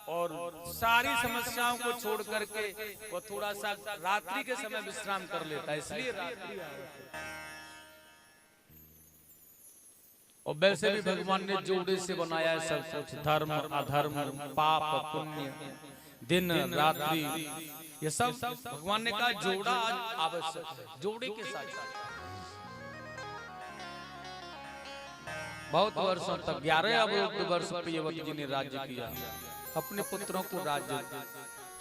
और सारी समस्याओं को छोड़ करके वो थोड़ा सा रात्रि के समय विश्राम कर लेता है, इसलिए रात्रि। और वैसे भी भगवान ने जोड़े से बनाया है सब कुछ, धर्म अधर्म पाप पुण्य दिन रात्रि, ये सब भगवान ने कहा जोड़ा आवश्यक है, जोड़े के साथ। बहुत वर्षों तक 11 अवरुद्ध वर्ष प्रियव्रत जी ने राज्य किया, अपने पुत्रों को राज्य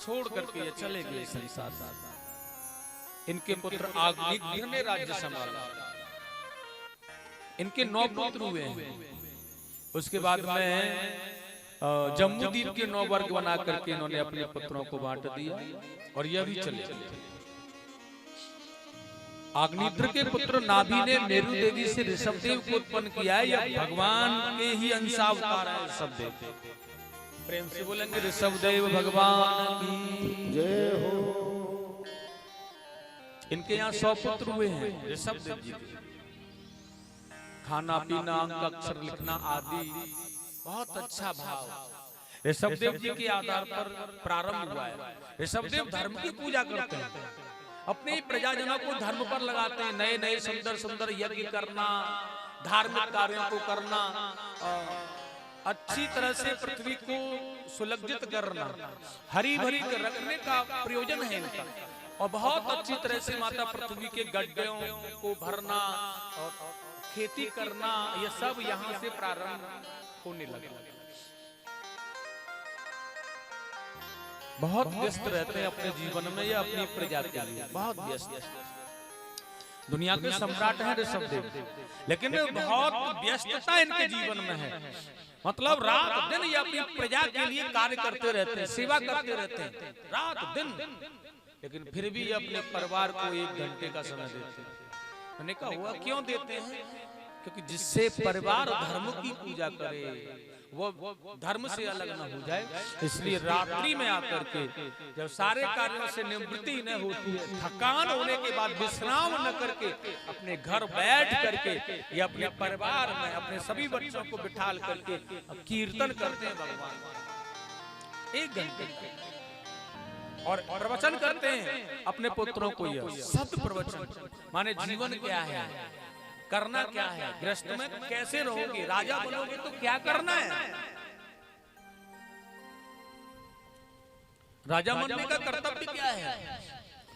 छोड़ करके ये चले गए संसार से। इनके पुत्र आग्निध्र ने राज्य संभाला, इनके 9 पुत्र हुए हैं। उसके बाद में जम्बूद्वीप के 9 वर्ग बना करके इन्होंने अपने पुत्रों को बांट दिया और यह भी चले गए। अग्निध्र के पुत्र नाभि ने मेरु देवी से ऋषभदेव को उत्पन्न किया है, यह भगवान के ही अंशावतार है ऋषभदेव। प्रेम से बोलेंगे ऋषभदेव भगवान की जय हो। इनके यहाँ 100 पुत्र हुए हैं ऋषभदेव जी के। खाना पीना अंक अक्षर लिखना आदि बहुत अच्छा भाव ऋषभदेव जी के आधार पर प्रारंभ हुआ है। ऋषभदेव धर्म की पूजा करते हैं, अपने प्रजाजनों को धर्म पर लगाते हैं, नए नए सुंदर सुंदर यज्ञ करना, धार्मिक कार्यों को करना, अच्छी तरह से पृथ्वी को सुलज्जित करना, हरी भरी रखने का प्रयोजन है इनका। और बहुत अच्छी तरह से माता पृथ्वी के गड्ढों को भरना और खेती करना, ये सब यहाँ से प्रारंभ होने लगा। बहुत व्यस्त रहते हैं अपने जीवन में या अपनी प्रजा के लिए, बहुत व्यस्त। दुनिया के सम्राट हैं ऋषभदेव, लेकिन बहुत व्यस्तता इनके जीवन में है, मतलब रात दिन ये अपनी प्रजा के लिए कार्य करते रहते हैं, सेवा करते रहते हैं रात दिन, लेकिन फिर भी अपने परिवार को 1 घंटे का समय देते हैं। मैंने कहा हुआ क्यों देते हैं, क्योंकि जिससे परिवार धर्म की पूजा करे, वो धर्म से अलग न हो जाए, इसलिए रात्रि में आकर के जब सारे कार्यों से निवृत्ति न होती है, थकान होने के बाद विश्राम न करके अपने घर बैठ करके या अपने परिवार में अपने सभी बच्चों को बिठाल करके कीर्तन करते हैं भगवान 1 घंटे और प्रवचन करते हैं अपने पुत्रों को। यह सत्य प्रवचन माने जीवन क्या है, करना क्या है, गृहस्थ में कैसे रहोगे, राजा बनोगे तो क्या करना है, राजा बनने का कर्तव्य क्या है,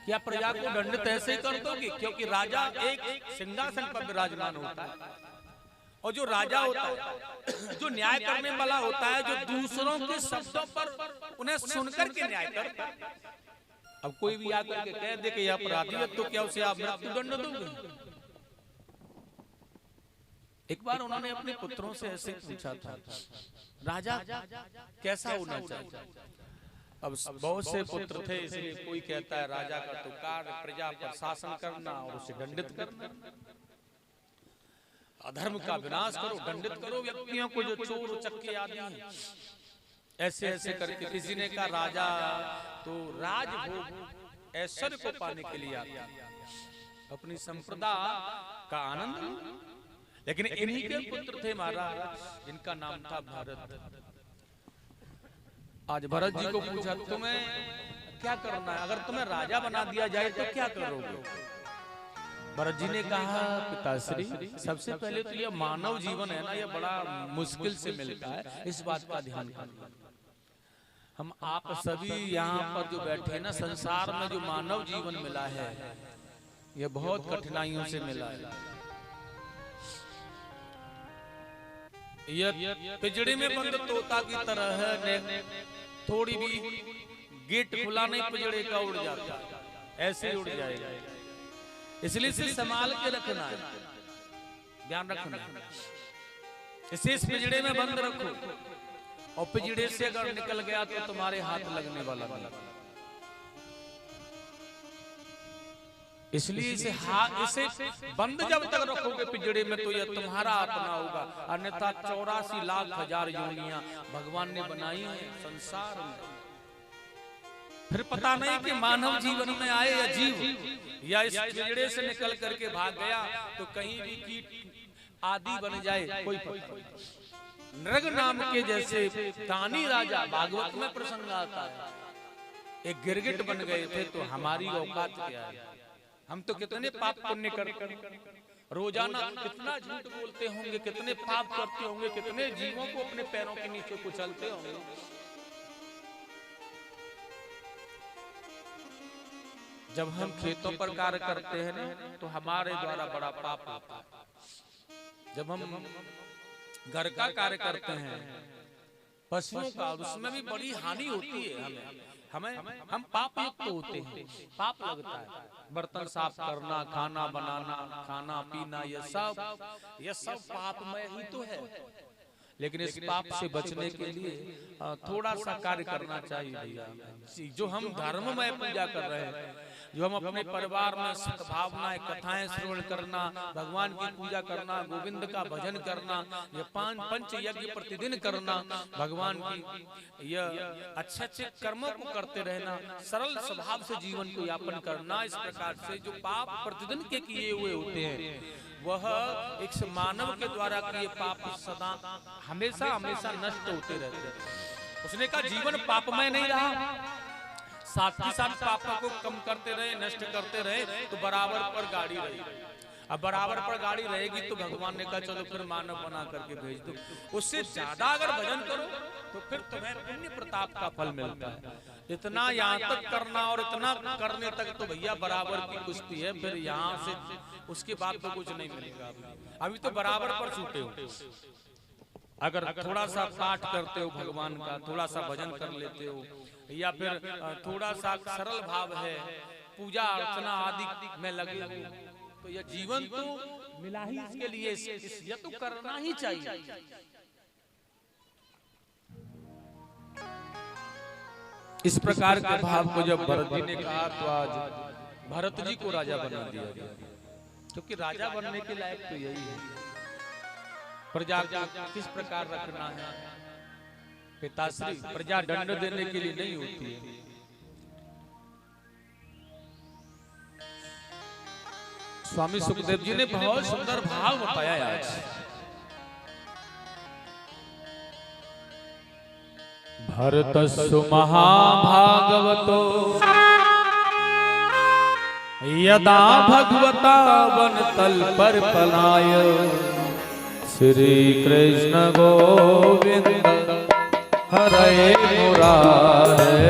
क्या प्रजा को दंडित ऐसे ही कर दोगे, क्योंकि राजा एक सिंहासन पर विराजमान होता है, और जो राजा होता है जो न्याय करने वाला होता है, जो दूसरों के शब्दों पर उन्हें सुनकर के न्याय करता है। अब कोई भी आकर के कह दे कि यह अपराधी है तो क्या उसे आप मृत्युदंड दोगे। एक बार उन्होंने अपने पुत्रों से ऐसे पूछा था, राजा कैसा होना चाहिए। अब बहुत से पुत्र थे, इसलिए कोई कहता है राजा का तो कार्य प्रजा पर शासन करना और उसे दंडित करना, अधर्म का विनाश करो, दंडित करो व्यक्तियों को जो चोर उचक्के आदि हैं, ऐसे ऐसे करके। किसी ने कहा राजा तो राजभोग ऐश्वर्य को पाने के लिए आता, अपनी संप्रदा का आनंद। लेकिन इन्हीं के पुत्र थे महाराज, जिनका नाम था भरत। आज भरत जी को पूछा तुम्हें क्या करना है, अगर तुम्हें राजा बना दिया जाए तो क्या करोगे। भरत जी ने कहा पिताश्री, सबसे पहले तो यह मानव जीवन है ना, यह बड़ा मुश्किल से मिलता है, इस बात का ध्यान रखना। हम आप सभी यहाँ पर जो बैठे हैं ना, संसार में जो मानव जीवन मिला है यह बहुत कठिनाइयों से मिला है। यह पिंजड़े में बंद तोता की तरह है, थोड़ी भी गेट खुला नहीं पिंजड़े का उड़ जाता, ऐसे उड़ जाएगा। इसलिए इसे संभाल के रखना है, ध्यान रखना है, इसे इस पिंजड़े में बंद रखो और पिंजड़े से अगर निकल गया तो तुम्हारे हाथ लगने वाला नहीं। इसलिए इसे बंद जब तक रखोगे पिंजड़े में तो यह तुम्हारा अपना होगा, अन्यथा 84 लाख हजार योनियां भगवान ने बनाई है संसार में। फिर पता नहीं कि मानव जीवन में आए या जीव या इस पिंजड़े से निकल करके भाग गया तो कहीं भी कीट आदि बन जाए कोई पता नहीं। नृग नाम के जैसे तानी राजा भागवत में प्रसंग आता है, एक गिरगिट बन गए थे तो हमारी औकात क्या है। हम तो कितने पाप पुण्य करते रोजाना, कितना झूठ बोलते होंगे, कितने पाप करते होंगे, कितने जीवों को अपने पैरों के नीचे कुचलते होंगे। जब हम खेतों पर कार्य करते हैं ना तो हमारे द्वारा बड़ा पाप होता है। जब हम घर का कार्य करते हैं पशुओं का, उसमें भी बड़ी हानि होती है। हम पाप युक्त होते हैं, पाप लगता है। बर्तन साफ करना, खाना बनाना, खाना पीना, यह सब पापमय ही तो है। लेकिन इस पाप से बचने के लिए थोड़ा सा कार्य करना चाहिए भैया। जो हम धर्ममय पूजा कर रहे हैं, जो हम अपने परिवार में सद्भावनाएं, कथाएं श्रवण करना, भगवान की पूजा करना, गोविंद का भजन करना, ये 5 पंच यज्ञ प्रतिदिन करना, भगवान की यह अच्छे अच्छे कर्मों को करते रहना, सरल स्वभाव से जीवन को यापन करना, इस प्रकार से जो पाप प्रतिदिन के किए हुए होते हैं वह एक मानव के द्वारा किए पाप सदा हमेशा हमेशा नष्ट होते रहते हैं। उसने कहा जीवन पापमय नहीं रहा, साथ ही साथ पापों को कम करते रहे, नष्ट करते रहे तो बराबर पर गाड़ी रही। अब बराबर पर गाड़ी रहेगी तो भगवान ने कहा चलो फिर मानव बना करके भेज दो। उससे ज्यादा अगर भजन करो तो फिर तुम्हें पुण्य प्रताप का फल मिलता है। इतना यहाँ तक करना और इतना करने तक तो भैया बराबर की कुश्ती है, फिर यहाँ से उसके बाद तो कुछ नहीं मिलेगा। अभी तो बराबर पर छूटे हो। अगर थोड़ा सा पाठ करते हो भगवान का, थोड़ा सा भजन कर लेते हो, या फिर थोड़ा सा सरल भाव है, पूजा अर्चना आदि में लगे हो, तो यह जीवन तो मिला ही इसके लिए, यह तो करना ही चाहिए। इस प्रकार के भाव को जब भरत जी ने कहा तो आज भरत जी को राजा बना दिया गया, क्योंकि राजा बनने के लायक तो यही है। प्रजा को किस प्रकार रखना है, पिताश्री प्रजा दंड देने के लिए नहीं होती है। स्वामी सुखदेव जी ने बहुत सुंदर भाव बताया आज। भरतस्सु महाभागवतो यदा भगवता वनतल पर पलाय श्री कृष्ण गोविंद हरे मुरारे,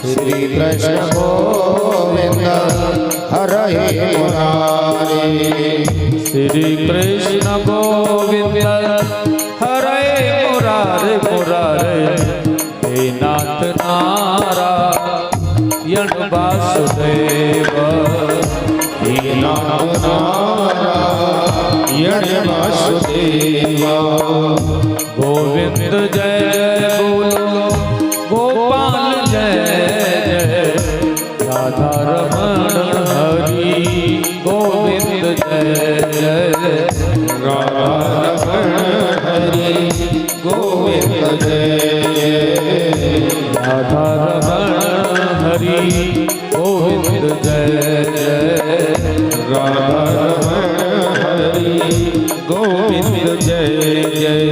श्री कृष्ण गोविंद हरे मुरारे, श्री कृष्ण गोविंद हरे मुरारे मुरारे, हे नाथ नारायण वासुदेव, हे नाथ नारायण वासुदेव। गोविंद जय जय बोलो, गोपाल जय जय, राधा रमण हरि गोविंद जय जय, राधा रमण हरि गोविंद जय जय, राधा रमण हरि गोविंद जय जय, राधा रमण हरि गोविंद जय जय,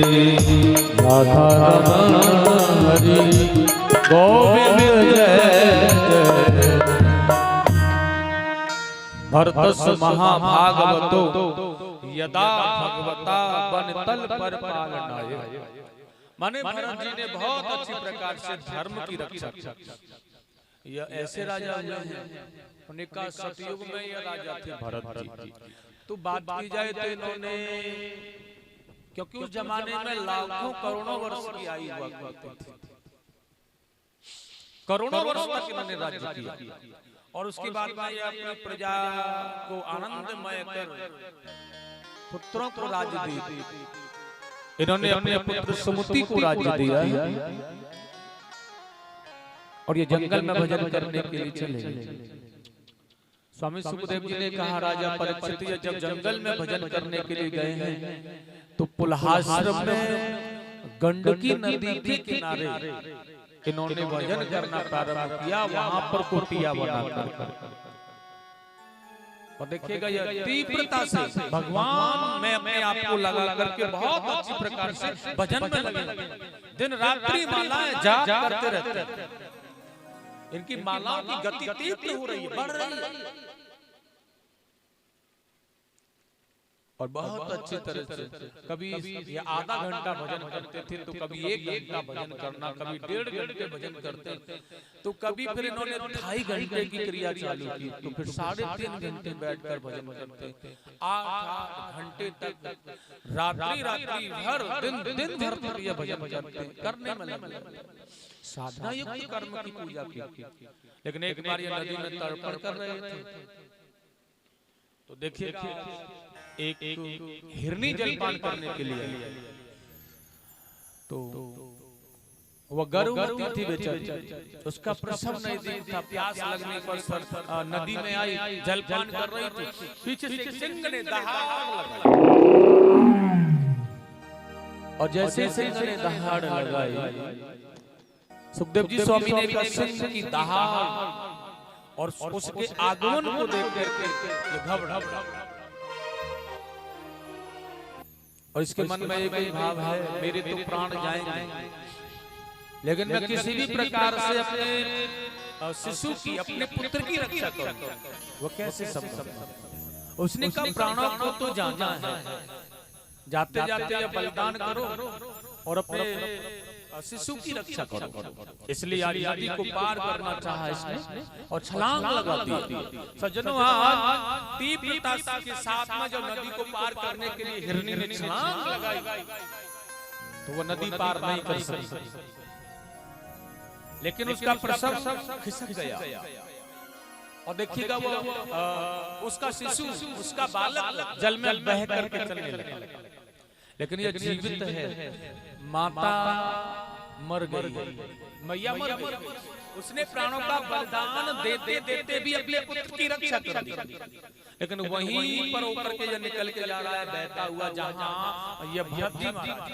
राधा रमण हरि गोविंद जय जय। भरतस्सु महाभागवतो यदा भगवता वनतल पर पालनाय, माने भरत जी ने बहुत अच्छी प्रकार से धर्म की रक्षा की। यह ऐसे राजा हुए हैं, उन्हें कहा सतयुग में यह राजा थे भरत जी। तो बात की जाए तो इन्होंने, क्योंकि उस जमाने में लाखों करोड़ों वर्ष की आयु हुआ करती थी, करोड़ों वर्ष तक इन्होंने राज्य किया, और उसके बाद में ये अपनी प्रजा को आनंदमय कर पुत्रों को राज्य दी। इन्होंने अपने पुत्र सुमति को राज्य दिया और ये जंगल में भजन करने के लिए चले गए। स्वामी सुखदेव जी ने कहा, राजा परीक्षित ये जब जंगल में भजन करने के लिए गए हैं तो पुलहाश्रम में गंडकी नदी के किनारे इन्होंने भजन करना प्रारंभ किया, वहां पर कुटिया बनाकर। और देखिएगा यह तीव्रता से भगवान में अपने आप को लगा करके बहुत अच्छी प्रकार से भजन में लगे, दिन रात्रि मालाएं जाप करते रहते हैं। इनकी मालाओं की गति तीव्र हो रही है, बढ़ रही है और बहुत अच्छी तरह से। कभी ये आधा घंटा भजन करते थे तो कभी 1 घंटा भजन करना, कभी 1.5 घंटे भजन करते, तो कभी फिर इन्होंने 2.5 घंटे की क्रिया चालू की, तो फिर 3.5 घंटे बैठकर भजन करते, 8 घंटे तक रात्रि भर दिन भर क्रिया भजन करने में लगे, साधना युक्त कर्म की पूजा की। लेकिन एक बार ये नदी में तर्पण कर रहे थे तो देखिए एक हिरनी जलपान करने के लिए, तो वह गर्भवती थी बेचारी, उसका प्रसव नहीं दिखता, प्यास लगने पर नदी में आई, जलपान कर रही थी, पीछे से सिंह ने दहाड़ लगाई और जैसे सिंह ने दहाड़ लगाई, सुखदेव जी स्वामी ने कहा सिंह की दहाड़ और उसके आगमन को देख करके घबरा, और इसके मन में एक ही भाव है, मेरे तो प्राण जाएंगे, लेकिन मैं किसी भी प्रकार से अपने शिशु की, अपने पुत्र की रक्षा करूं। वो कैसे संभव? उसने कहा प्राणों को तो जाना है, जाते जाते बलिदान करो और अपने शिशु की रक्षा करो। इसलिए आज नदी को पार करना चाहा इसने और छलांग लगा दी। सज्जनों, आज तीव्रता के साथ में जब नदी को पार करने के लिए हिरनी ने छलांग लगाई तो वो नदी पार नहीं कर सकी, लेकिन उसका प्रसव खिसक गया और देखिएगा वो उसका शिशु, उसका बालक जल में बह करके चलने लगा, लेकिन यह जीवित है। माता मर गई, मैया मर गई, उसने प्राणों का बलिदान देते देते भी अपने पुत्र की रक्षा कर दी, लेकिन वहीं पर होकर के यह निकल के जा रहा है, बहता हुआ जहां यह भरत जी मारा।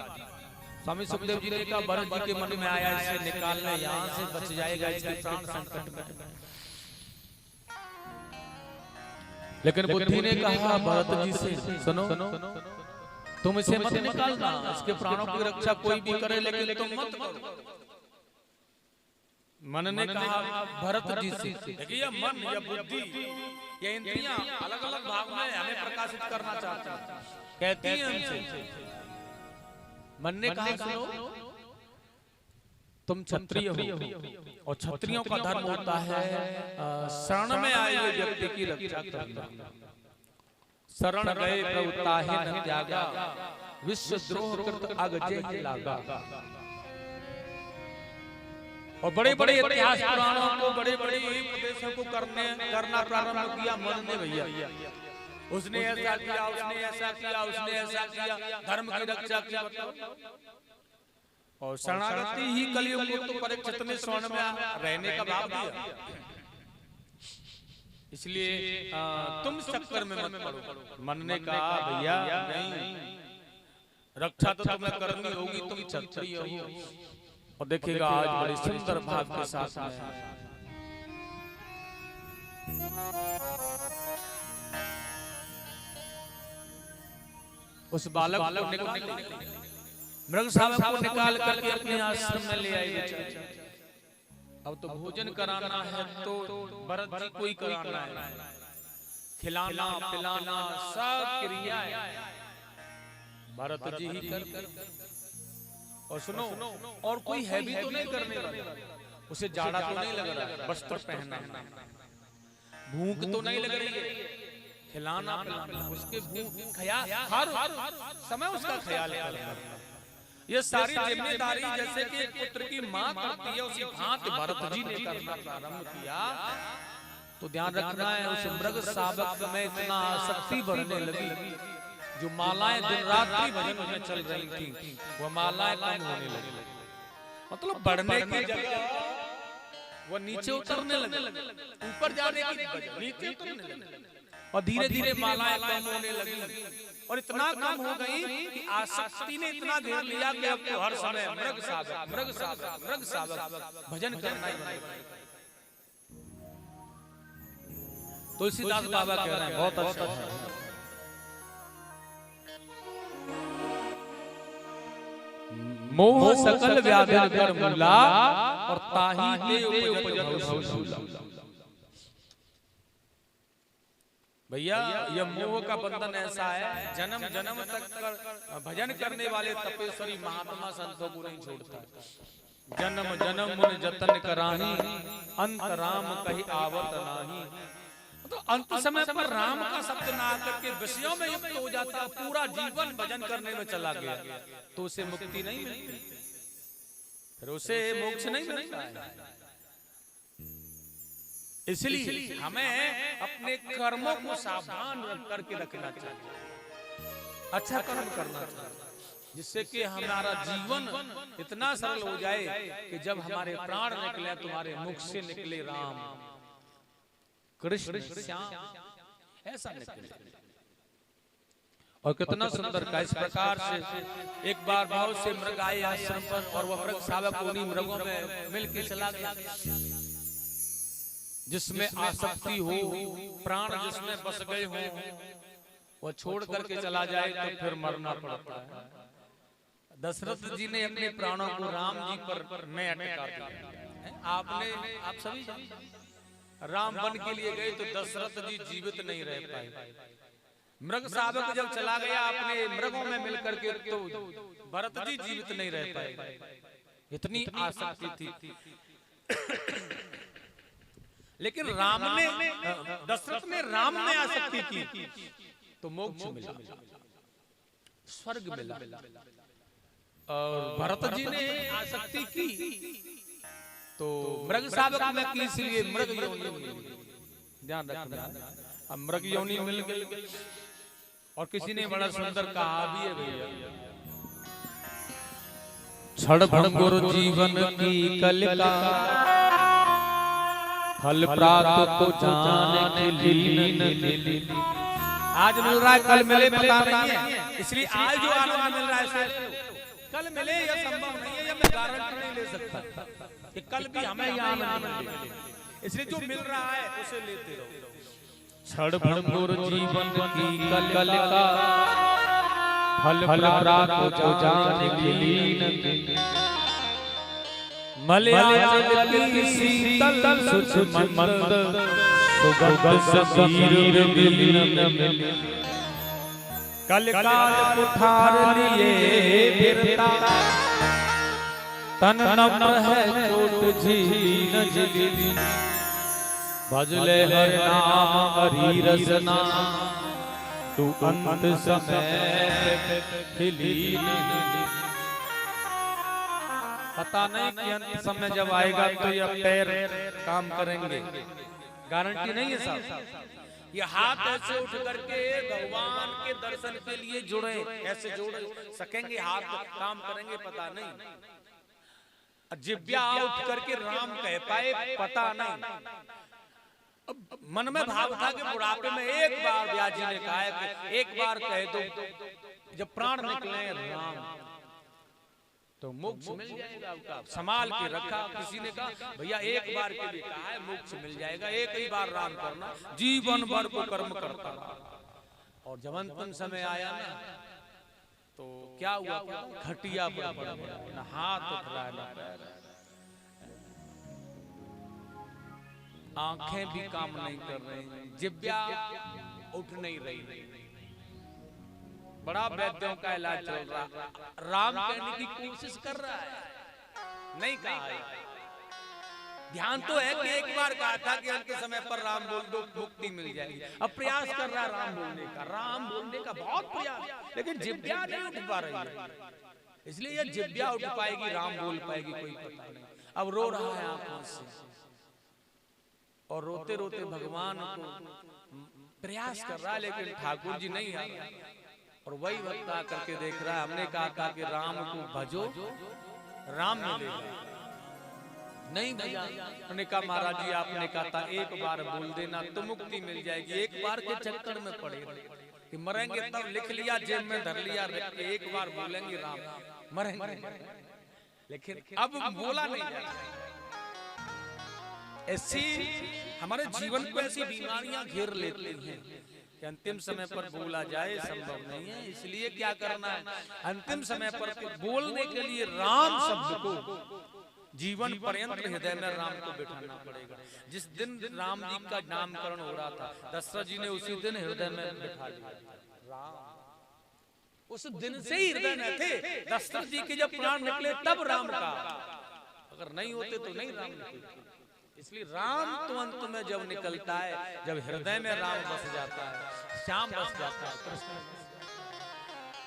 स्वामी सुखदेव जी ने कहा भरत जी के मन में आया इसे निकालना, यहाँ से बच जाएगा, इसके प्राण संकट में। लेकिन बुद्धि ने कहा भरत जी से, सुनो तुम इसे मत निकालना, इसके प्राणों की रक्षा कोई भी करे, लेकिन तुम मत करो। मन ने कहा भरत जी से, देखिए यह मन, यह बुद्धि, ये इंद्रियां अलग अलग भाव में हमें प्रकाशित करना चाहती हैं, कहती हैं हमसे। मन ने कहा सुनो, तुम क्षत्रिय हो और क्षत्रियों का धर्म होता है शरण में आए हुए व्यक्ति की रक्षा करना। शरण गए प्रभु ताहि न त्यागा, विश्व द्रोह कृत अगजे ही लागा। और बड़े बड़े इतिहास पुराणों को, बड़े बड़े उपदेशों को करना प्रारंभ किया मन ने। भैया उसने ऐसा किया, उसने ऐसा किया, उसने ऐसा किया, धर्म की रक्षा की। और शरणागति ही कलियुग को तो परीक्षित ने स्वर्ण में रहने का भाव दिया। इसलिए तुम चक्कर में मत पड़ो। मन ने कहा भैया नहीं, रक्षा तो तुम्हें करनी होगी, तुम क्षत्रिय हो। और देखिएगा आज बड़ी सुंदर भाव के साथ उस बालक को मृग शावक को निकाल करके अपने आश्रम में ले आए। अब तो भोजन कराना है तो भरत जी को ही कराना है, खिलाना पिलाना सब क्रियाएं भरत जी ही करते। और सुनो, और कोई है भी तो नहीं करने वाला, उसे जाड़ा तो नहीं लग रहा, वस्त्र पहनना, भूख तो नहीं लग रही है, खिलाना पिलाना, उसके भूख हर समय उसका ख्याल करना, ये सारी जिम्मेदारी जैसे कि पुत्र की मां करती है, उसी भांति भरत जी ने करना प्रारंभ किया। तो ध्यान रखना है, उस मृग शावक में इतना आसक्ति बढ़ने लगी जो मालाएं दिन रात की भजन में चल रही थी, वो मालाएं कम होने लगी, मतलब बढ़ने की जगह वो नीचे उतरने लगे, ऊपर जाने की बजाय नीचे उतरने लगे, और धीरे धीरे मालाएं कम होने लगी, और इतना कम हो गई कि आसक्ति ने इतना घेर लिया कि अब तो हर समय मृग साधक, मृग साधक, मृग साधक भजन करना ही बना। तुलसीदास बाबा कह रहे हैं बहुत अच्छा है, मोह सकल व्याधि कर मूला और ताही ते उपजत भवशूला। भैया यह मोह का बंधन ऐसा है, जन्म जन्म तक भजन करने वाले तपेश्वरी महात्मा संतों को नहीं छोड़ता। जन्म जन्म मुन जतन कराही, अंत राम कही आवत नाही। तो अंत समय पर राम का शब्द ना आकर के विषयों में युक्त हो जाता, पूरा जीवन भजन करने में चला गया, तो उसे मुक्ति नहीं मिलती, फिर उसे मोक्ष नहीं मिलता है। इसलिए हमें अपने कर्मों को सावधान रख करके रखना चाहिए, अच्छा कर्म करना चाहिए, जिससे कि हमारा जीवन इतना सरल हो जाए कि जब हमारे प्राण निकले तुम्हारे मुख से निकले राम कृष्ण श्याम, ऐसा निकले। और कितना सुंदर का इस प्रकार से एक बार बहुत से मृग आए आश्रम पर, और वह मृग शावक उन्हीं मृगों में मिलके चला गया, जिसमें आसक्ति हो, प्राण जिसमें बस गए हो, वह छोड़ करके चला जाए तो फिर मरना पड़ता है। दशरथ जी ने अपने प्राणों को राम जी पर में अटका दिया। आप सभी राम बन के लिए गए तो दशरथ जी जीवित नहीं रह पाए। मृग शावक जब चला गया अपने मृगों में मिलकर के, तो भरत जी जीवित नहीं रह पाए, इतनी आसक्ति थी। लेकिन राम ने, दशरथ ने राम में आसक्ति की तो मोक्ष मिला, स्वर्ग मिला, और भरत जी ने आसक्ति की तो मृग शावक में की, इसलिए मृग योनि मिली। ध्यान रखना, अब मृग योनि मिल गई। और किसी ने बड़ा सुंदर कहा भी है भैया, क्षण भंगुर जीवन की कलिका, फल प्राप्त को जाने के लिए आज मिल रहा है, कल मिले पता नहीं है, इसलिए आज जो आनंद मिल रहा है कल मिले यह संभव नहीं है, यह मैं गारंटी नहीं ले सकता कि कल भी हमें यह आनंद मिले, इसलिए जो मिल रहा है उसे लेते रहो। क्षण भंगुर जीवन की कलिका, फल प्राप्त को जाने के लिए मलयाचल की शीतल सुच मंद सुगंध समीर मिलन मिले, कलिकाल कुठार लिए फिरता, तन नम्र है चोट झीन झीन, भजले हर नाम हरि रसना, तू अंत समय खिली। पता नहीं कि अंत समय जब आएगा तो ये पैर काम करेंगे, गारंटी नहीं है साहब। ये हाथ ऐसे उठ करके भगवान के दर्शन के लिए जुड़े, ऐसे जोड़ सकेंगे, हाथ काम करेंगे पता नहीं, जिब्या उठ करके राम कह पाए पता नहीं। मन में भाव था कि बुढ़ापे में एक बार व्यास जी ने कहा है कि एक बार कह दो, जब प्राण निकले राम तो मोक्ष मिल जाएगा आपका, संभाल के रखा। किसी ने कहा भैया एक बार के लिए कहा है मोक्ष मिल जाएगा, एक ही बार राम करना, जीवन भर को कर्म करता रहा। और जब अंतिम समय आया ना तो क्या हुआ, खटिया पर पड़ गया, ना हाथ उठा ना पैर, आंखें भी काम नहीं कर रही, जिब्या उठ नहीं रही, बड़ा वैद्यों का इलाज चल रहा, राम कहने की कोशिश कर रहा है, नहीं कहा है। ध्यान तो है कि एक बार कहा था कि अंत समय पर राम बोल दो मुक्ति मिल जाएगी, अब प्रयास कर रहा है राम बोलने का बहुत प्रयास, लेकिन जिब्या नहीं उठ पा रही है, इसलिए ये जिब्या उठ पाएगी, राम बोल पाएगी कोई पता नहीं। अब रो रहा है आंखों से, और रोते रोते भगवान को प्रयास कर रहा है, लेकिन ठाकुर जी नहीं आ रहा। और वही भक्त आकर के देख रहा है, हमने कहा था कि राम को भजो राम मिलेगा, नहीं भैया। उन्होंने कहा महाराज जी आपने कहा था एक बार बोल देना तो मुक्ति मिल जाएगी, एक बार के चक्कर में पड़े कि मरेंगे तब लिख लिया जेब में धर लिया रख के, एक बार बोलेंगे राम मरेंगे, लेकिन अब बोला नहीं जाएगा। ऐसी हमारे जीवन को ऐसी बीमारियां घेर लेती हैं कि अंतिम समय पर बोला जाए संभव नहीं है। इसलिए क्या करना है, अंतिम समय पर बोलने के लिए राम शब्द को जीवन पर्यंत हृदय में राम को बिठाना पड़ेगा। जिस दिन राम जी का नामकरण हो रहा था दशरथ जी ने उसी दिन हृदय में बिठा दिया राम। उस दिन से ही हृदय में थे दशरथ जी के जब प्राण निकले तब राम का, अगर नहीं होते तो नहीं राम निकलते। इसलिए राम तो अंत में जब निकलता है जब हृदय में राम बस जाता है, श्याम बस जाता है। कृष्ण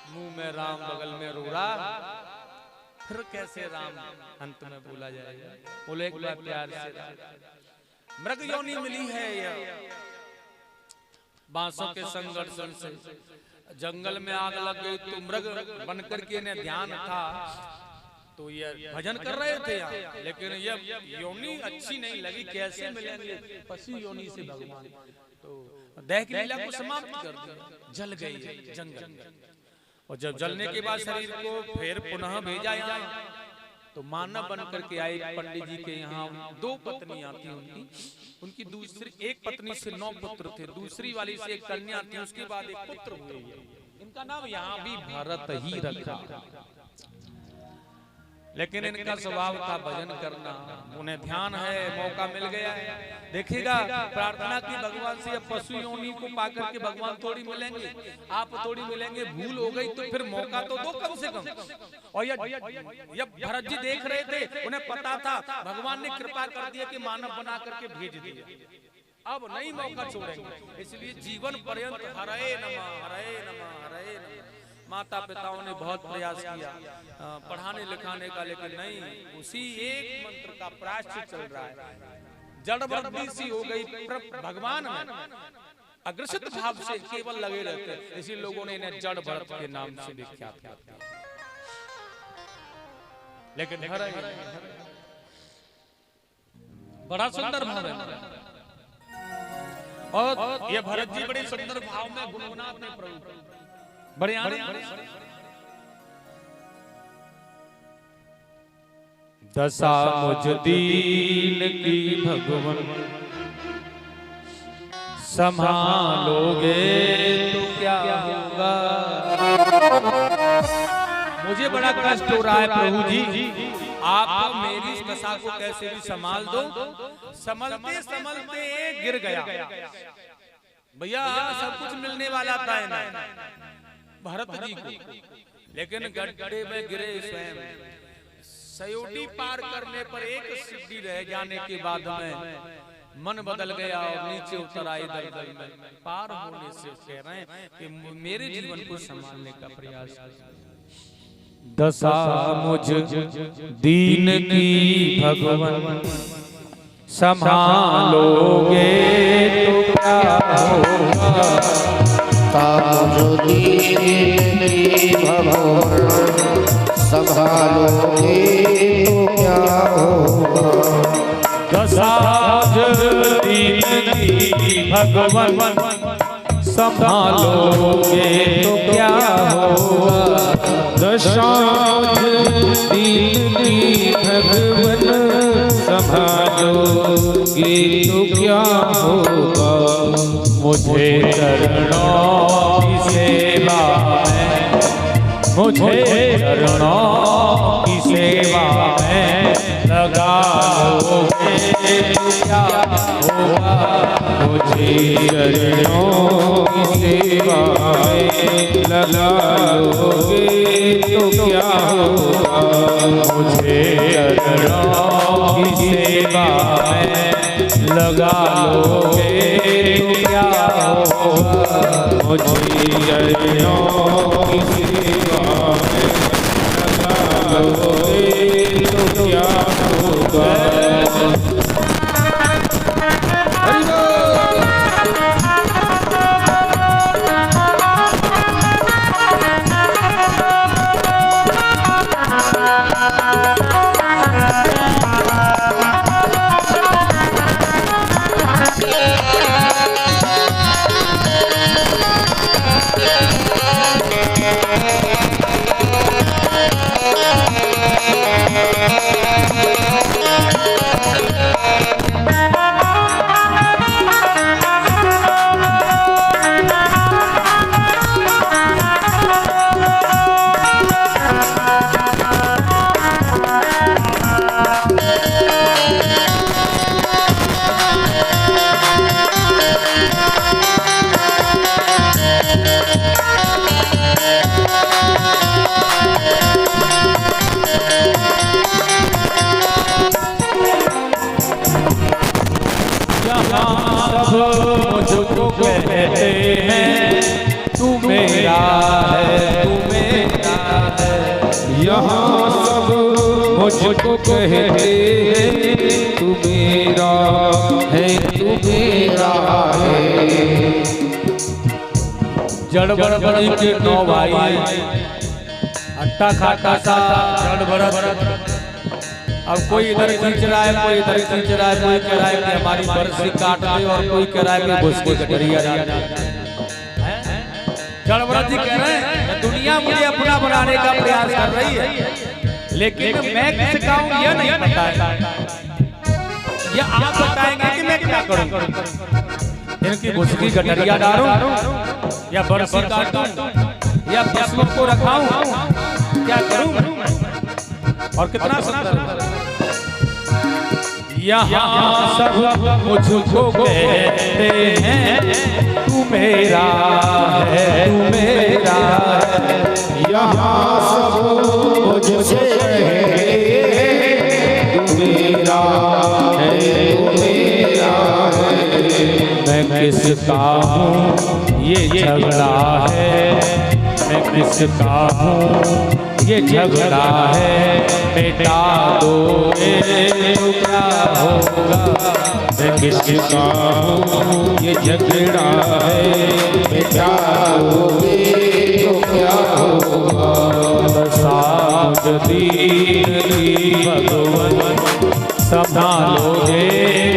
मुंह में राम बगल में रोरा, फिर कैसे राम अंत में बोला जाएगा। बोले एक बार प्यार से मृग योनि मिली है यह, बांसों के संघर्ष से जंगल में आग लग गई तो मृग बनकर के इन्हें ध्यान था तो ये भजन कर रहे थे यहाँ, लेकिन ये योनि अच्छी नहीं लगी, कैसे मिलेंगे पशु योनि से भगवान, तो देह की लीला को समाप्त कर दिया, जल गई जंगल। और जब जलने के बाद शरीर को फिर पुनः भेजा यहाँ, तो मानव बन करके आए पंडित जी के यहाँ। 2 पत्नियां थी उनकी दूसरी एक पत्नी से 9 पुत्र थे, दूसरी वाली से एक कन्या थी, उसके बाद एक पुत्र हुए। इनका नाम यहाँ भी भरत ही रखा, लेकिन इनका स्वभाव था भजन करना, उन्हें ध्यान है, मौका मिल गया है। देखिएगा प्रार्थना की भगवान से, अब पशु योनि को पाकर के भगवान थोड़ी मिलेंगे, आप थोड़ी मिलेंगे, भूल हो गई तो फिर मौका तो दो कम से कम। और ये भरत जी देख रहे थे, उन्हें पता था भगवान ने कृपा कर दिया कि मानव बना करके भेज दिया, अब नहीं मौका छोड़ेंगे। इसलिए जीवन पर्यंत हरे नमः हरे नमः हरे नमः। माता पिताओं ने बहुत प्रयास किया पढ़ाने लिखाने का, लेकिन नहीं, उसी एक मंत्र का प्रायश्चित चल रहा है। जड़ वृद्धि सी हो गई भगवान में, अग्रसित भाव से केवल लगे रहते, इसी लोगों ने इन्हें जड़ भरत के नाम से विख्यात किया। लेकिन बड़ा सुंदर भाव है, और ये भरत जी बड़े सुंदर भाव में गुणगुनाते प्रभु, बड़े आनंद। दशा मुझ दीन की भगवन संभालोगे तो क्या होगा। मुझे बड़ा कष्ट हो रहा है प्रभु जी, आप मेरी इस दशा को कैसे भी संभाल दो। संभलते संभलते गिर गया भैया, सब कुछ मिलने वाला था ना भरत जी को, लेकिन गड्ढे में गिरे स्वयं। सयोटी पार करने पर एक सीढ़ी रह जाने के बाद में मन बदल गया और नीचे उतर आए दलदल में। पार होने से कह रहे हैं कि मेरे जीवन को संभालने का प्रयास। दशा मुझ दीन की भगवन संभालोगे तो क्या होगा। जो दीन की भगवन संभालोगे तो क्या होगा। दशा दीन की भगवन संभालोगे तो क्या होगा। दशा दीन की भगवन संभालोगे तो क्या होगा। मुझे चरणों की सेवा में, मुझे चरणों की सेवा में लगाओगे तो क्या होगा। मुझे चरणों की सेवा में लगाओगे तो क्या होगा। मुझे चरणों की सेवा में लगा लोगे तो क्या होगा। मुझे चरणों की सेवा में लगा लोगे तो क्या होगा। यहाँ सब मुझको कहते हैं तू मेरा है, तू मेरा है। यहाँ सब मुझको कहते हैं तू मेरा है, तू मेरा है। जड़ बड़ के 9 भाई, अट्टा खाटा सा जड़ बड़। अब कोई इधर खींच रहा है, कोई इधर खींच रहा है, कोई कह रहा है कि हमारी बरसी काट दे, और कोई कह रहा है कि घुस के गठरिया जड़ बड़ जी कह रहे हैं दुनिया मुझे अपना बनाने का प्रयास कर रही है, लेकिन मैं किसे कहूँ यह नहीं पता है। ये आप बताएंगे कि मैं क्या करूँ, इनकी घुस की गठरिया डालूं या बरसी काटूं या पशुओं को रखाऊं, क्या करूं? और कितना सुंदर यहाँ सब मुझको कहते हैं तू मेरा है, तू मेरा है। यहाँ सब मुझसे कहते हैं तू मेरा है, तू मेरा है। मैं किसका हूँ ये झगड़ा है, मैं किसका हूँ ये झगड़ा है। मिटा दोगे तो क्या होगा, मैं किसका हूँ ये झगड़ा है, मिटा दोगे तो क्या होगा। साज दीन भगवन संभालोगे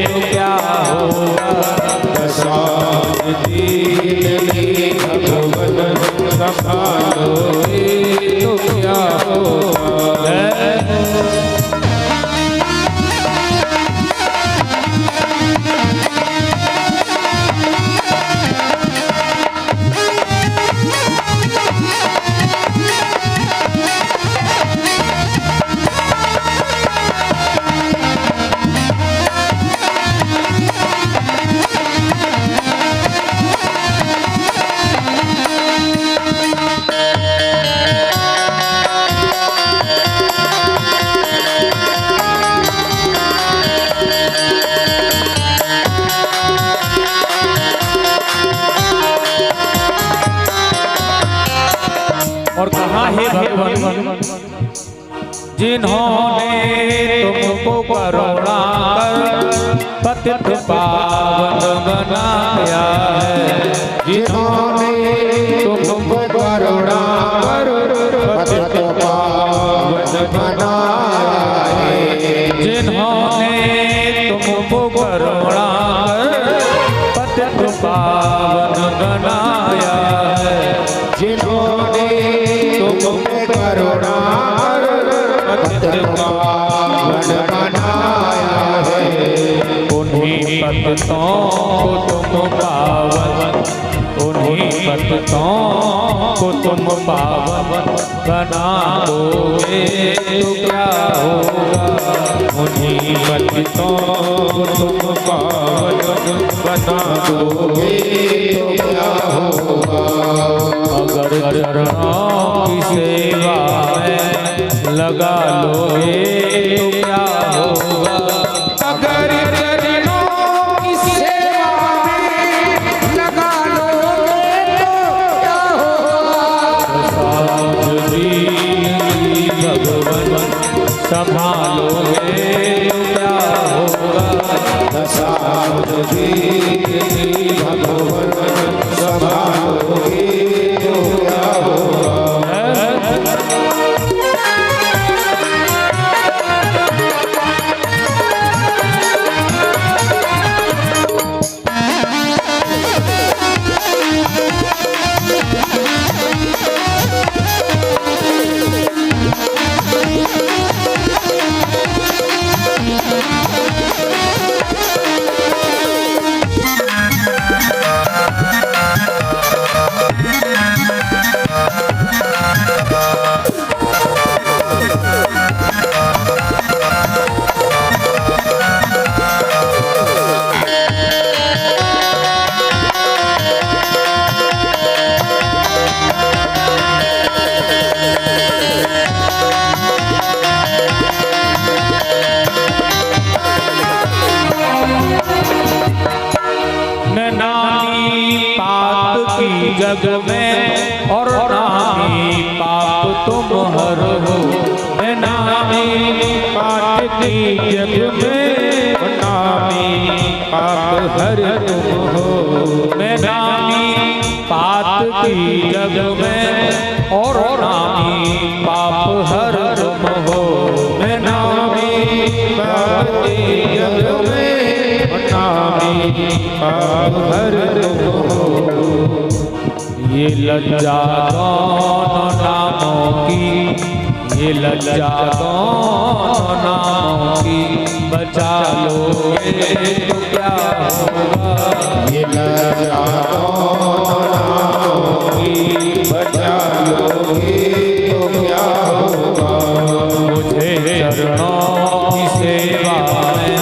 तो क्या होगा। साज दीन भगवन संभालोगे तो क्या होगा। और कहा हे भगवान जिन्होंने तुमको करुणा कर पतित पावन बनाया है, जिन्होंने तुमको करुणा कर पतित पावन बनाया है। जिन्होंने तुमको करुणा कर पतित पावन बनाया है। जिन्होंने तुमको करुणा पतित पावन बनाया है। उन्हीं पतितों को तुम पावन, उन्हीं पतितों को तुम पावन बना दोगे तो क्या होगा। उन्हीं पतितों को तुम पावन बना दोगे तो क्या होगा। अगर चरणों की सेवा में लगा लोगे तो क्या होगा। अगर चरणों की सेवा में लगा लोगे तो क्या होगा। साज दीन भगवन संभालोगे तो क्या होगा। साज दीन भगवन संभालोगे तो क्या होगा। जग में और नामी पाप तुम हरो मैं नामी पाप की जग में नामी पाप हर तुम हो मैं नामी पाप की जग में और नामी पाप हर तुम हो मैं नामी पाप की जग में नामी पाप हर तुम हो। ये लज्जा दोनों नामों की ये लज्जा दोनों नामों की बचा लोगे तो क्या होगा ये लज्जा दोनों नामों की बचा लोगे तो क्या होगा। मुझे चरणों की सेवा में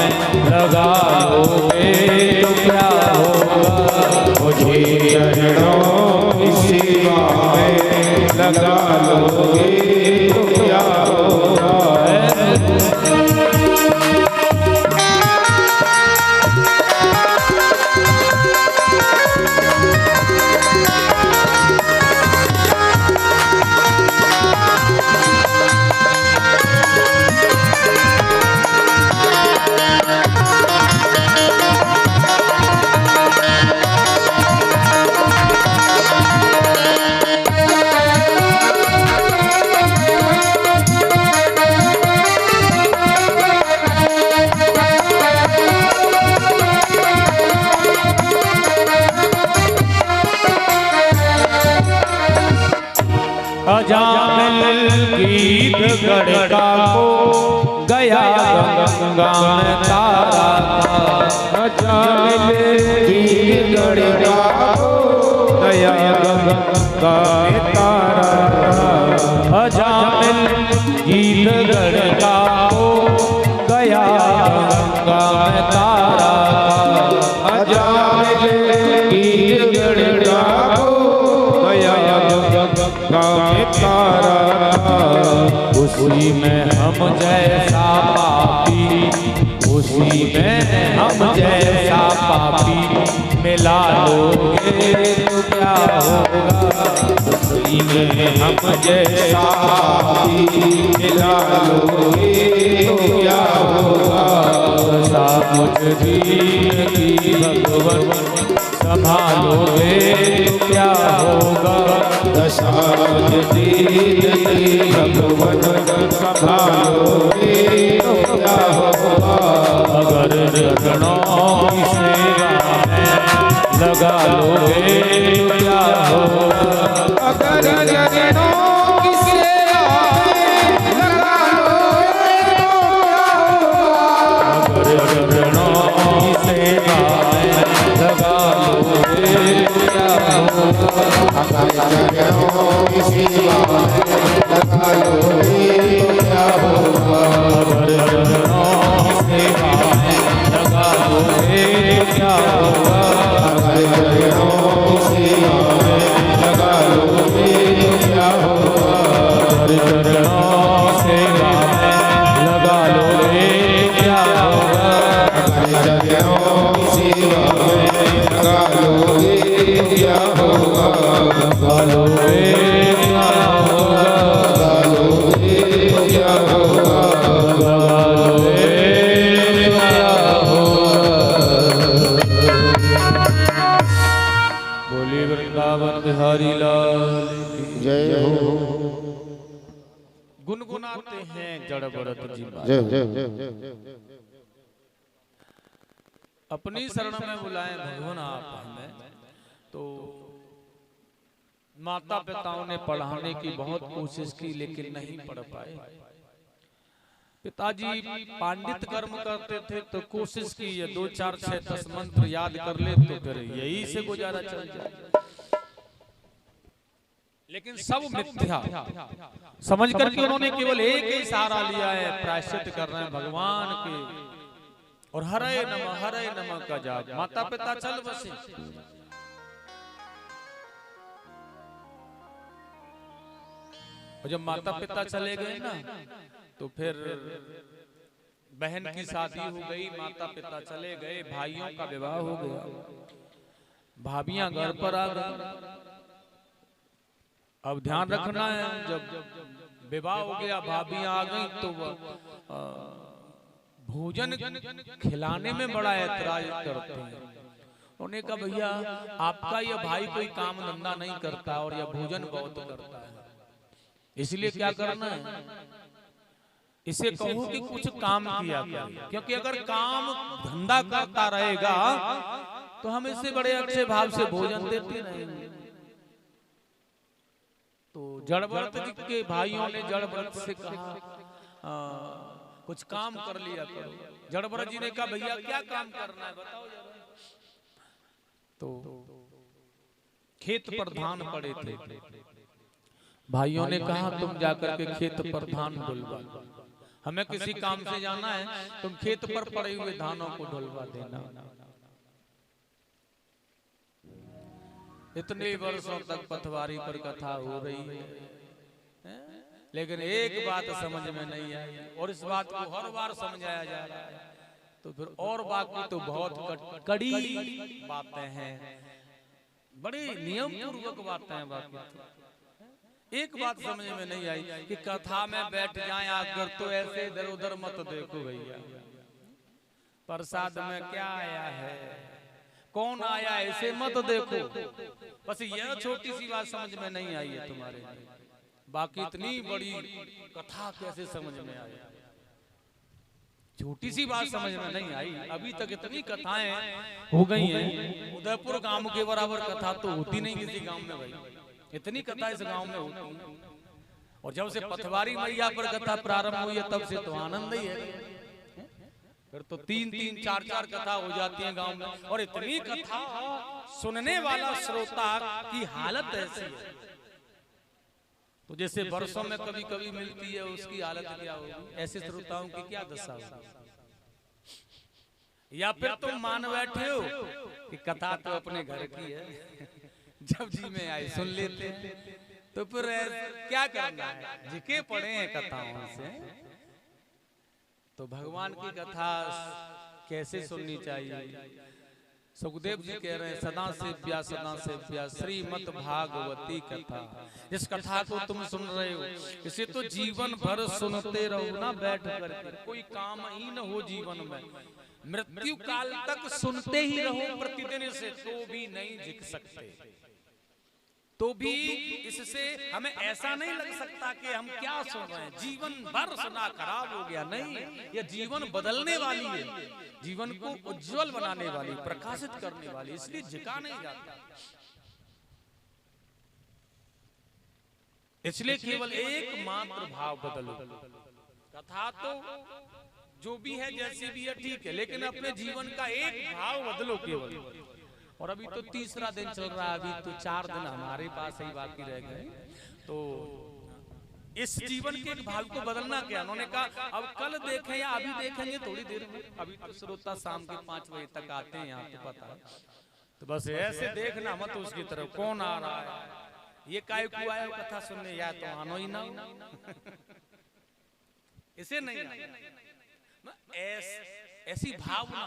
लगा लोगे तो क्या होगा मुझे चरणों की सेवा में लगा लोगे तो क्या होगा। अजामिल गीत गढ़का को गया गंगा में तारा था अजामिल गीत गढ़का को गया गंगा में तारा था अजामिल गीत गढ़का को गया गंगा में तारा था अजामिल गीत गढ़का को गया गंगा में तारा उसी में हम जैसा पापी उसी में हम जैसा पापी मिला लोगे तो क्या होगा उसी में हम जैसा पापी मिला लोगे तो क्या होगा। दशा मुझ दीन की भगवन संभालोगे तो क्या होगा दशा दीन की भगवन संभालोगे तो क्या होगा। अगर चरणों की सेवा में लगा लोगे तो क्या होगा अगर चरणों की सेवा में लगा लोगे तो क्या होगा। अगर चरणों की सेवा में लगा लोगे तो क्या होगा चरणों की सेवा में लगा लोगे तो क्या होगा। अगर चरणों की सेवा में लगा लोगे तो क्या होगा चरणों की सेवा में लगा लोगे तो क्या होगा। अगर चरणों की सेवा में लगा लोगे क्या होगा चरणों की सेवा में लगा लोगे तो क्या होगा। लगा लोगे क्या होगा लगा लोगे तो क्या होगा। लगा लोगे क्या होगा। बोली वृंदावन बिहारी लाल की जय हो गुनगुनाते हैं जड़ भरत जी बात। जय अपनी शरण में बुलाए भगवान आप हमें तो माता पिताओं ने पढ़ाने की बहुत कोशिश की लेकिन नहीं पढ़ पाए। पिताजी पांडित कर्म करते थे तो कोशिश की ये 2 4 6 10 मंत्र याद कर ले तो फिर यही से गुजारा चल जाए, लेकिन सब मिथ्या समझ करके उन्होंने केवल एक ही सहारा लिया है, प्रायश्चित कर रहे हैं भगवान के और हरे नमः का जाप। माता पिता चल बसे, और जब माता पिता चले गए ना तो फिर बहन की शादी हो गई, माता पिता चले गए, भाइयों का विवाह हो गया, भाभियां घर पर आ गई। अब ध्यान रखना है, जब विवाह हो गया, भाभियां आ गई तो भोजन खिलाने में बड़ा ऐतराज करते हैं। उन्होंने कहा भैया आपका ये भाई कोई काम धंधा नहीं करता और यह भोजन बहुत करता है, इसलिए क्या करना है, इसे कहो कि कुछ काम किया करे, क्योंकि अगर काम धंधा करता रहेगा तो हम इससे बड़े अच्छे भाव से भोजन देते रहेंगे। तो जड़व्रत जी के भाइयों ने जड़व्रत से कहा कुछ काम कर लिया करो। जड़व्रत जी ने कहा भैया क्या काम करना है बताओ जरा। तो खेत पर धान पड़े थे, भाइयों ने कहा तुम जाकर के खेत पर धान ढुलवा, हमें किसी काम से जाना है, तुम खेत पर पड़े हुए धानों को ढुलवा देना। इतने वर्षों तक पटवारी पर कथा हो रही है, लेकिन एक बात समझ में नहीं आई और इस बात को हर बार समझाया जा रहा है। तो फिर और बाकी तो बहुत कड़ी बातें हैं, बड़ी नियम पूर्वक बातें हैं। बाकी एक बात समझ में नहीं आई कि कथा में बैठ जाए आकर तो ऐसे इधर उधर मत देखो भैया, प्रसाद में क्या आया है, कौन आया है, इसे मत देखो। बस यह छोटी सी बात समझ में नहीं आई है तुम्हारे, बाकी इतनी बड़ी कथा कैसे समझ में आई, छोटी सी बात समझ में नहीं आई। अभी तक इतनी कथाएं हो गई हैं, उदयपुर गांव के बराबर कथा तो होती नहीं किसी गांव में भाई, इतनी कथा इस गांव में होती है। और जब से पथवारी मैया पर कथा प्रारंभ हुई है तब से तो आनंद ही है, फिर तो 3-3, 4-4 कथा हो जाती है गांव में, और इतनी कथा सुनने वाला श्रोता की हालत ऐसी है तो जैसे वर्षों में कभी कभी मिलती है उसकी हालत क्या होगी, ऐसे श्रोताओं की क्या दशा होगी। या फिर तुम मान बैठे हो कि कथा तो अपने घर की है, जब जी में आए सुन लेते हैं, तो फिर क्या करना है, जिके पड़े हैं कथाओं से। तो भगवान की कथा कैसे सुननी चाहिए, सुखदेव जी कह रहे हैं सदा सेव्या श्रीमद् भागवती कथा। इस कथा को तुम सुन रहे हो, इसे तो जीवन भर सुनते रहो ना बैठ कर, कोई काम ही न हो जीवन में, मृत्यु काल तक सुनते ही रहो प्रतिदिन इसे, तो भी नहीं झिक सकते। तो भी इससे हमें ऐसा नहीं लग सकता कि हम क्या सुन रहे हैं, जीवन भर सुना खराब हो गया, नहीं, यह जीवन बदलने वाली है, जीवन को उज्जवल बनाने वाली, प्रकाशित करने वाली, इसलिए झिका नहीं जाता। इसलिए केवल एक मात्र भाव बदलो। कथा तो जो भी है जैसी भी है ठीक है, लेकिन अपने जीवन का एक भाव बदलो केवल। और अभी तो तीसरा दिन चल रहा है, अभी तो 4 दिन हमारे पास ही बाकी रह गए, तो इस जीवन के एक भाव को बदलना क्या। उन्होंने कहा अब कल देखें या अभी देखेंगे थोड़ी देर में, अभी तो श्रोता शाम के 5 बजे तक आते हैं यहाँ, तो पता है, तो बस ऐसे देखना मत उसकी तरफ कौन आ रहा है, ये काय को आया कथा सुनने, या तो आनो ही ना इसे नहीं ऐसी भावना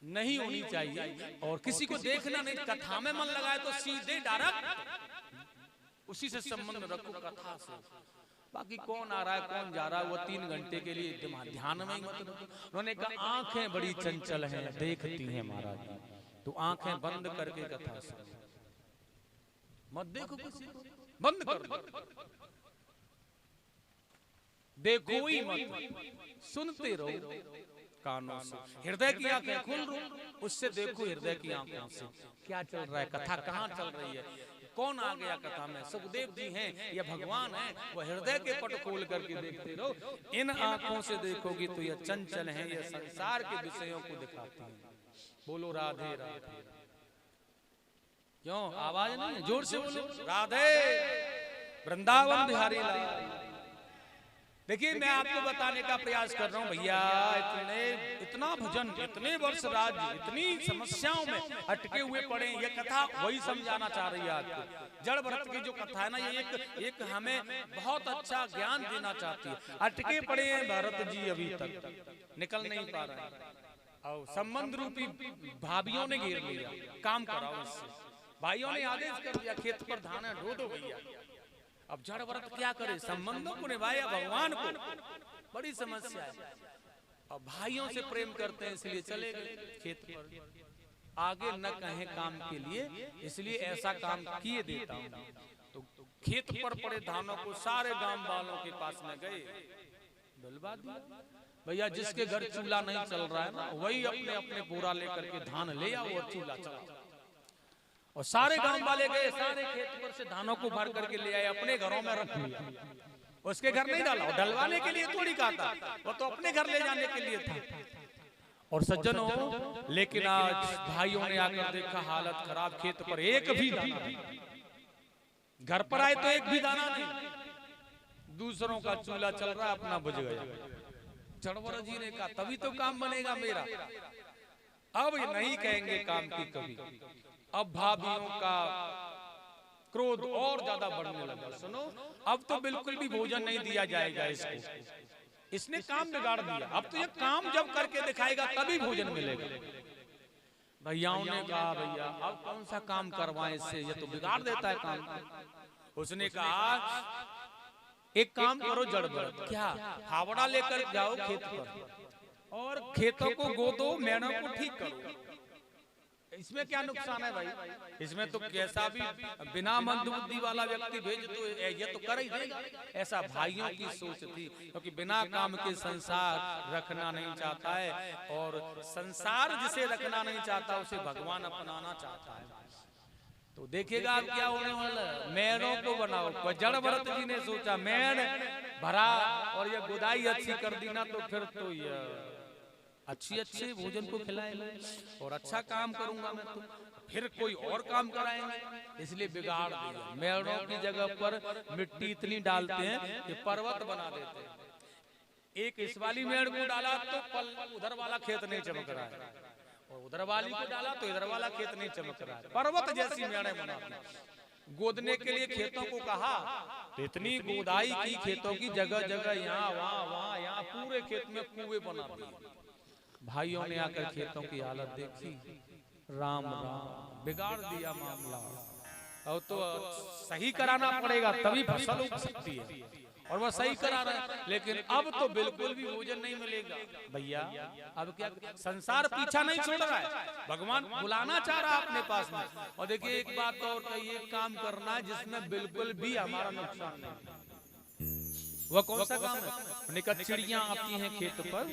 नहीं होनी चाहिए। और किसी को देखना नहीं, कथा में मन लगाए तो सीधे डायरेक्ट उसी से संबंध रखो कथा से, बाकी कौन आ रहा है कौन जा रहा है वो 3 घंटे के लिए ध्यान में ही मत रखो। उन्होंने कहा आंखें बड़ी चंचल हैं, देखती हैं महाराज, तो आंखें बंद करके कथा सुनो, मत देखो किसी को, बंद कर दो, देखो ही मत, सुनते रहो कानों से, हृदय की आंखें खोल लो, उससे देखो हृदय की आंखों से क्या चल रहा है, कथा कहाँ चल रही है, कौन आ गया कथा में, सुखदेव जी हैं या भगवान हैं, वो हृदय के पट खोल करके देखते रहो। इन आंखों से देखोगे तो यह चंचल है, यह संसार के विषयों को दिखाती है। बोलो राधे राधे, क्यों आवाज नहीं, जोर से बोलो राधे, वृंदावन बिहारी लाल। देखिए मैं आपको बताने का प्रयास कर रहा हूं भैया, इतना भजन, इतने वर्ष राज्य, इतनी समस्याओं में अटके हुए पड़े, ये कथा वही समझाना चाह रही है आपको। जड़ भरत की जो कथा है ना, ये एक हमें बहुत अच्छा ज्ञान देना चाहती है। अटके पड़े हैं भरत जी, अभी तक निकल नहीं पा रहे हैं, और संबंध रूपी भाभियों ने घेर लिया, काम कराओ इससे, भाइयों ने आदेश कर दिया खेत पर धान है, ढो दो भैया। अब जड़ व्रत क्या करे, संबंधों को निभाया भगवान को, बड़ी समस्या है। अब भाइयों से प्रेम करते हैं इसलिए चले गए खेत पर, आगे न कहें काम के लिए, इसलिए ऐसा काम किए देता हूं। तो खेत पर पड़े धानों को सारे गांव वालों के पास में गए, डलवा दिया। भैया जिसके घर चूल्हा नहीं चल रहा है ना, वही अपने अपने बोरा लेकर के धान ले आओ और चूल्हा चला। और सारे गांव वाले गए, सारे खेत पर से धानों को भर करके ले आए, अपने घरों में रख लिया। उसके घर नहीं डाला, डलवाने के लिए थोड़ी कहा था, वो तो अपने घर ले जाने के लिए था। और सज्जनों, लेकिन आज भाइयों ने आकर देखा हालत खराब, खेत पर एक भी दाना नहीं। घर पर आए तो एक भी दाना नहीं, दूसरों का चूल्हा चल रहा, अपना बुझ गया। चड़वर जी ने कहा तभी तो काम बनेगा मेरा। अब ये नहीं कहेंगे काम की कभी। अब भाभीियों का क्रोध और ज्यादा बढ़ने लगा। सुनो, अब तो बिल्कुल भी भोजन नहीं दिया जाएगा इसको, इसने काम बिगाड़ दिया। अब तो ये काम जब करके दिखाएगा तभी भोजन मिलेगा। भैयाओं ने कहा भैया अब कौन सा काम करवाएं इससे, ये तो बिगाड़ देता है काम। उसने कहा एक काम करो जड़ व्रत, क्या फावड़ा लेकर जाओ खेत पर और खेतों को गोदो, मेड़ों को ठीक करो। इसमें क्या नुकसान है भाई, इसमें तो कैसा भी बिना मंदबुद्धि वाला व्यक्ति भेज तो ये तो कर ही देगा। ऐसा भाइयों की सोच थी, क्योंकि बिना काम के संसार रखना नहीं चाहता है, और संसार जिसे रखना नहीं चाहता उसे भगवान अपनाना चाहता है। तो देखिएगा अब क्या होने वाला है। मेड़ों को बनाओ, जड़ व्रत जी ने सोचा मेड़ भरा और ये गुदाई अच्छी कर दी ना, तो फिर तो ये अच्छे भोजन को खिलाएंगे और अच्छा काम करूंगा मैं, तो फिर कोई और काम कराएंगे, इसलिए बिगाड़ दिया। मेड़ों की जगह पर मिट्टी इतनी डालते हैं कि पर्वत बना देते हैं। एक इस वाली मेड़ को डाला तो पल उधर वाला खेत नहीं चमक रहा है, और उधर वाली को डाला तो इधर वाला खेत नहीं चमक रहा है। पर्वत जैसी मेड़े बनाते। गोदने के लिए खेतों को कहा तो इतनी गोदाई की खेतों की, जगह जगह यहाँ वहाँ यहाँ पूरे खेत में कुएं बना दिए। भाइयों ने आकर खेतों की हालत देखी, राम राम, बिगाड़ दिया मामला। और तो सही कराना पड़ेगा तभी फसल उग सकती है, और वह सही करा रहा है, लेकिन अब तो बिल्कुल भी भोजन नहीं मिलेगा। भैया अब क्या, संसार पीछा नहीं छोड़ रहा है, भगवान बुलाना चाह रहा है अपने पास में। और देखिए एक बात और कहिए, काम करना जिसमें बिल्कुल भी हमारा नुकसान नहीं। वह कौन सा काम है? निकट चिड़ियां आती हैं खेत पर,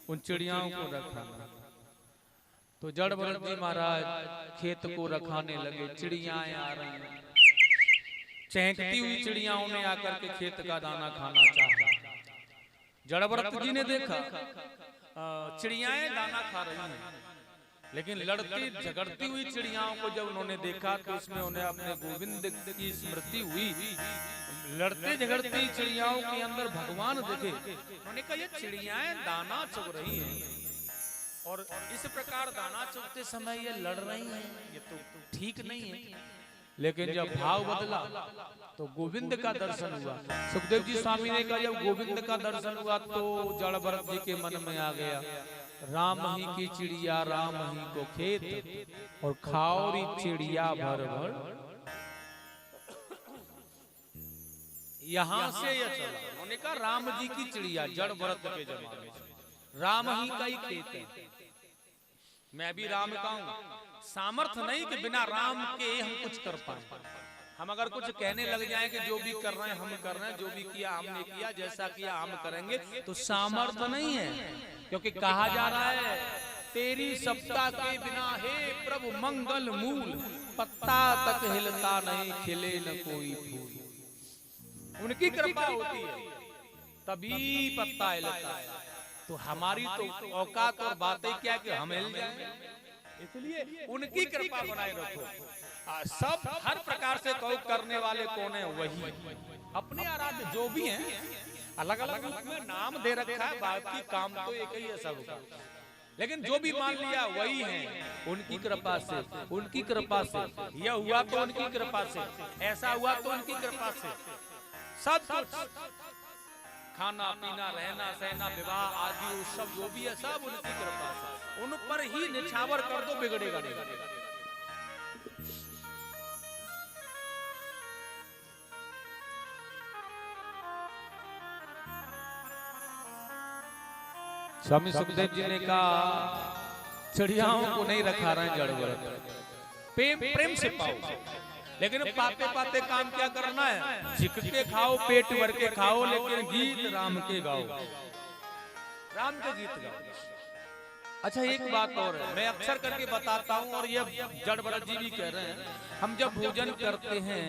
उन चिड़ियाओं को रखाना। तो जड़ व्रत जी महाराज खेत को रखाने लगे। चिड़ियां आ रही हैं, चहकती हुई चिड़ियाओं ने आकर के खेत का दाना खाना चाहा। जड़ व्रत जी ने देखा चिड़ियाएं दाना खा रही हैं, लेकिन लड़ती झगड़ती हुई चिड़ियाओं को जब उन्होंने देखा तो इसमें उन्हें अपने गोविंद की स्मृति हुई। लड़ते झगड़ती चिड़ियाओं के अंदर भगवान देखे। उन्होंने कहा ये चिड़ियाएं दाना चुग रही हैं, और इस प्रकार दाना चुगते समय ये लड़ रही हैं, ये तो ठीक नहीं है। लेकिन जब भाव बदला तो गोविंद का दर्शन हुआ। सुखदेव जी स्वामी ने कहा जब गोविंद का दर्शन हुआ तो जड़ व्रत जी के मन में आ गया, राम ही की चिड़िया राम ही को खेत, और खाओरी चिड़िया भर भर। यहां से यह चला। उन्होंने कहा राम जी की चिड़िया, जड़ व्रत के जमाने में राम ही का ही खेत है। मैं भी राम का हूं, सामर्थ्य नहीं कि बिना राम के हम कुछ कर पाए। हम अगर कुछ कहने लग जाएं कि जो भी कर रहे हैं हम कर रहे हैं, जो भी किया हमने किया, जैसा किया हम करेंगे, तो सामर्थ्य नहीं है। क्योंकि कहा जा रहा है तेरी सत्ता के बिना हे प्रभु मंगल मूल, पत्ता तक हिलता नहीं, खिले न कोई फूल। उनकी कृपा होती है तभी पत्ता हिलता है। तो हमारी तो औकात और बातें क्या कि हम हिल जाएं, इसलिए उनकी कृपा बनाए रखो। सब हर प्रकार से कौ करने वाले कौन है? वही अपने आराध्य जो भी हैं, अलग अलग रूप में नाम दे रखा है, बाकी काम तो एक ही है सबका, लेकिन जो भी मान लिया वही है। उनकी कृपा से, उनकी कृपा से यह हुआ तो उनकी कृपा से, ऐसा हुआ तो उनकी कृपा से, सब कुछ खाना पीना रहना सहना विवाह आदि सब जो भी है सब उनकी कृपा से। उन पर ही निछावर कर दो, बिगड़ेगा नहीं। स्वामी सुखदेव जी ने कहा चिड़ियाओं को नहीं रखा रहे जड़ व्रत, प्रेम से पाओ, लेकिन पाते पाते काम क्या करना है, झिक के खाओ, पेट भर के खाओ, लेकिन गीत राम के गाओ, राम के गीत गाओ। अच्छा एक बात और है, मैं अक्सर करके बताता हूँ और ये जड़ व्रत जी भी कह रहे हैं, हम जब भोजन करते हैं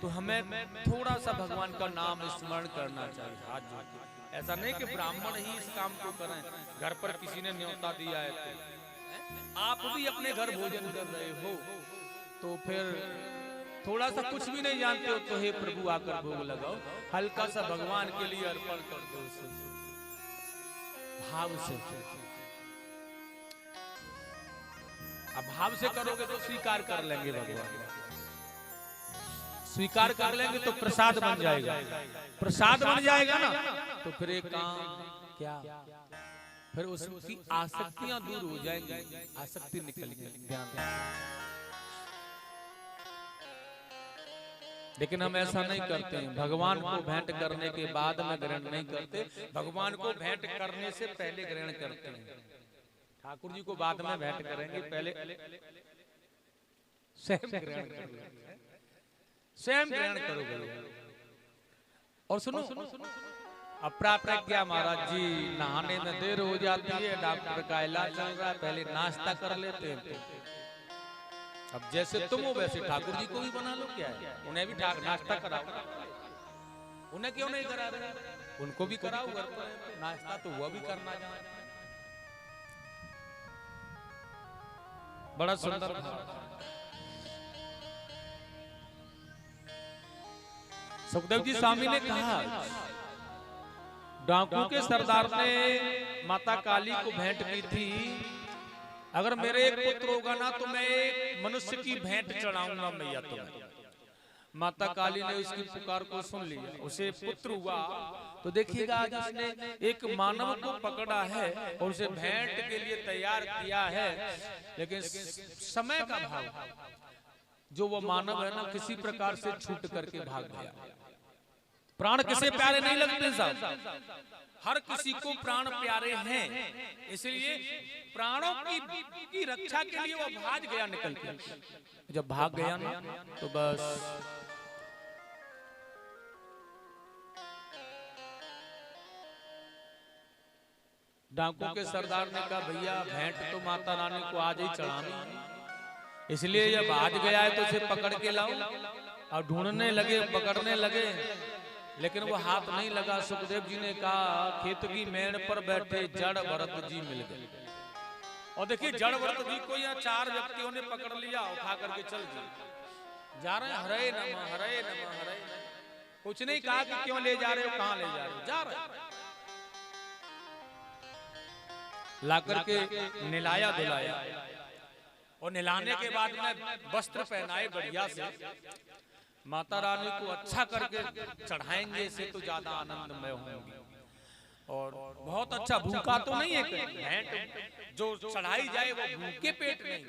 तो हमें थोड़ा सा भगवान का नाम स्मरण करना चाहिए हाथ जोड़ के। ऐसा नहीं कि ब्राह्मण ही इस काम को करें, घर पर किसी ने न्योता दिया है तो आप भी अपने घर भोजन कर रहे हो तो फिर थोड़ा सा कुछ भी नहीं जानते हो तो हे प्रभु आकर भोग लगाओ, हल्का सा भगवान के लिए अर्पण कर दो उसे भाव से। अब भाव से करोगे तो स्वीकार कर लेंगे भगवान, स्वीकार कर लेंगे तो प्रसाद बन जाएगा, प्रसाद बन जाएगा ना तो फिर एक काम क्या, फिर उसकी आसक्तियां दूर हो जाएंगी, आसक्ति निकल जाएगी। लेकिन हम ऐसा नहीं करते हैं, भगवान को भेंट करने के बाद में ग्रहण नहीं करते, भगवान को भेंट करने से पहले ग्रहण करते हैं। ठाकुर जी को बाद में भेंट करेंगे, पहले स्वयं ग्रहण करोगे, स्वयं ग्रहण करोगे। और सुनो अप्राप्रज्ञा महाराज जी, नहाने में देर हो जाती है, डॉक्टर का इलाज चल रहा है, पहले नाश्ता कर लेते हैं। अब जैसे तुम हो वैसे ठाकुर जी को भी बना लो, क्या है, उन्हें भी नाश्ता कराओ, उन्हें क्यों नहीं करा रहे, उनको भी कराओ घर पर नाश्ता, तो वह भी करना जाए। बड़ा सुंदर सुखदेव जी स्वामी ने कहा, डाकू के सरदार ने माता काली को भेंट की थी, अगर मेरे एक पुत्र होगा ना तो मैं एक मनुष्य की भेंट चढ़ाऊंगा मैया तुम्हें। माता काली ने उसकी पुकार को सुन लिया, उसे पुत्र हुआ। तो देखिएगा आज उसने एक मानव को पकड़ा है और उसे भेंट के लिए तैयार किया है, लेकिन समय का भाव, जो वो मानव है ना किसी प्रकार से छूट करके भाग गया। प्राण किसे प्यारे नहीं लगते साहब, हर किसी को प्राण प्यारे हैं, इसलिए प्राणों की रक्षा के लिए वो भाग गया निकल के। जब भाग गया ना तो बस डाकू के सरदार ने कहा, भैया भेंट तो माता रानी को आज ही चढ़ानी, इसलिए जब आज गया है तो उसे पकड़ के लाओ। और ढूंढने लगे, पकड़ने लगे, लेकिन वो हाथ नहीं लगा। सुखदेव जी ने कहा, खेत की मेड़ पर बैठे जड़ भरत जी मिल गए। और देखिए जड़ भरत जी को यहाँ 4 व्यक्तियों ने पकड़ लिया, उठा करके चल दिए, जा रहे हैं हरे नमः हरे नमः हरे नमः। कुछ नहीं कहा कि क्यों ले जा रहे हो, कहाँ ले जा रहे हो, जा रहे हैं। ला करके निलाया धुलाया और निलाने के बाद में वस्त्र पहनाए बढ़िया से, माता रानी को अच्छा करके चढ़ाएंगे से तो ज्यादा आनंदमय होंगे। और बहुत अच्छा, भूखा तो नहीं है, भेंट जो चढ़ाई जाए वो भूखे पेट नहीं,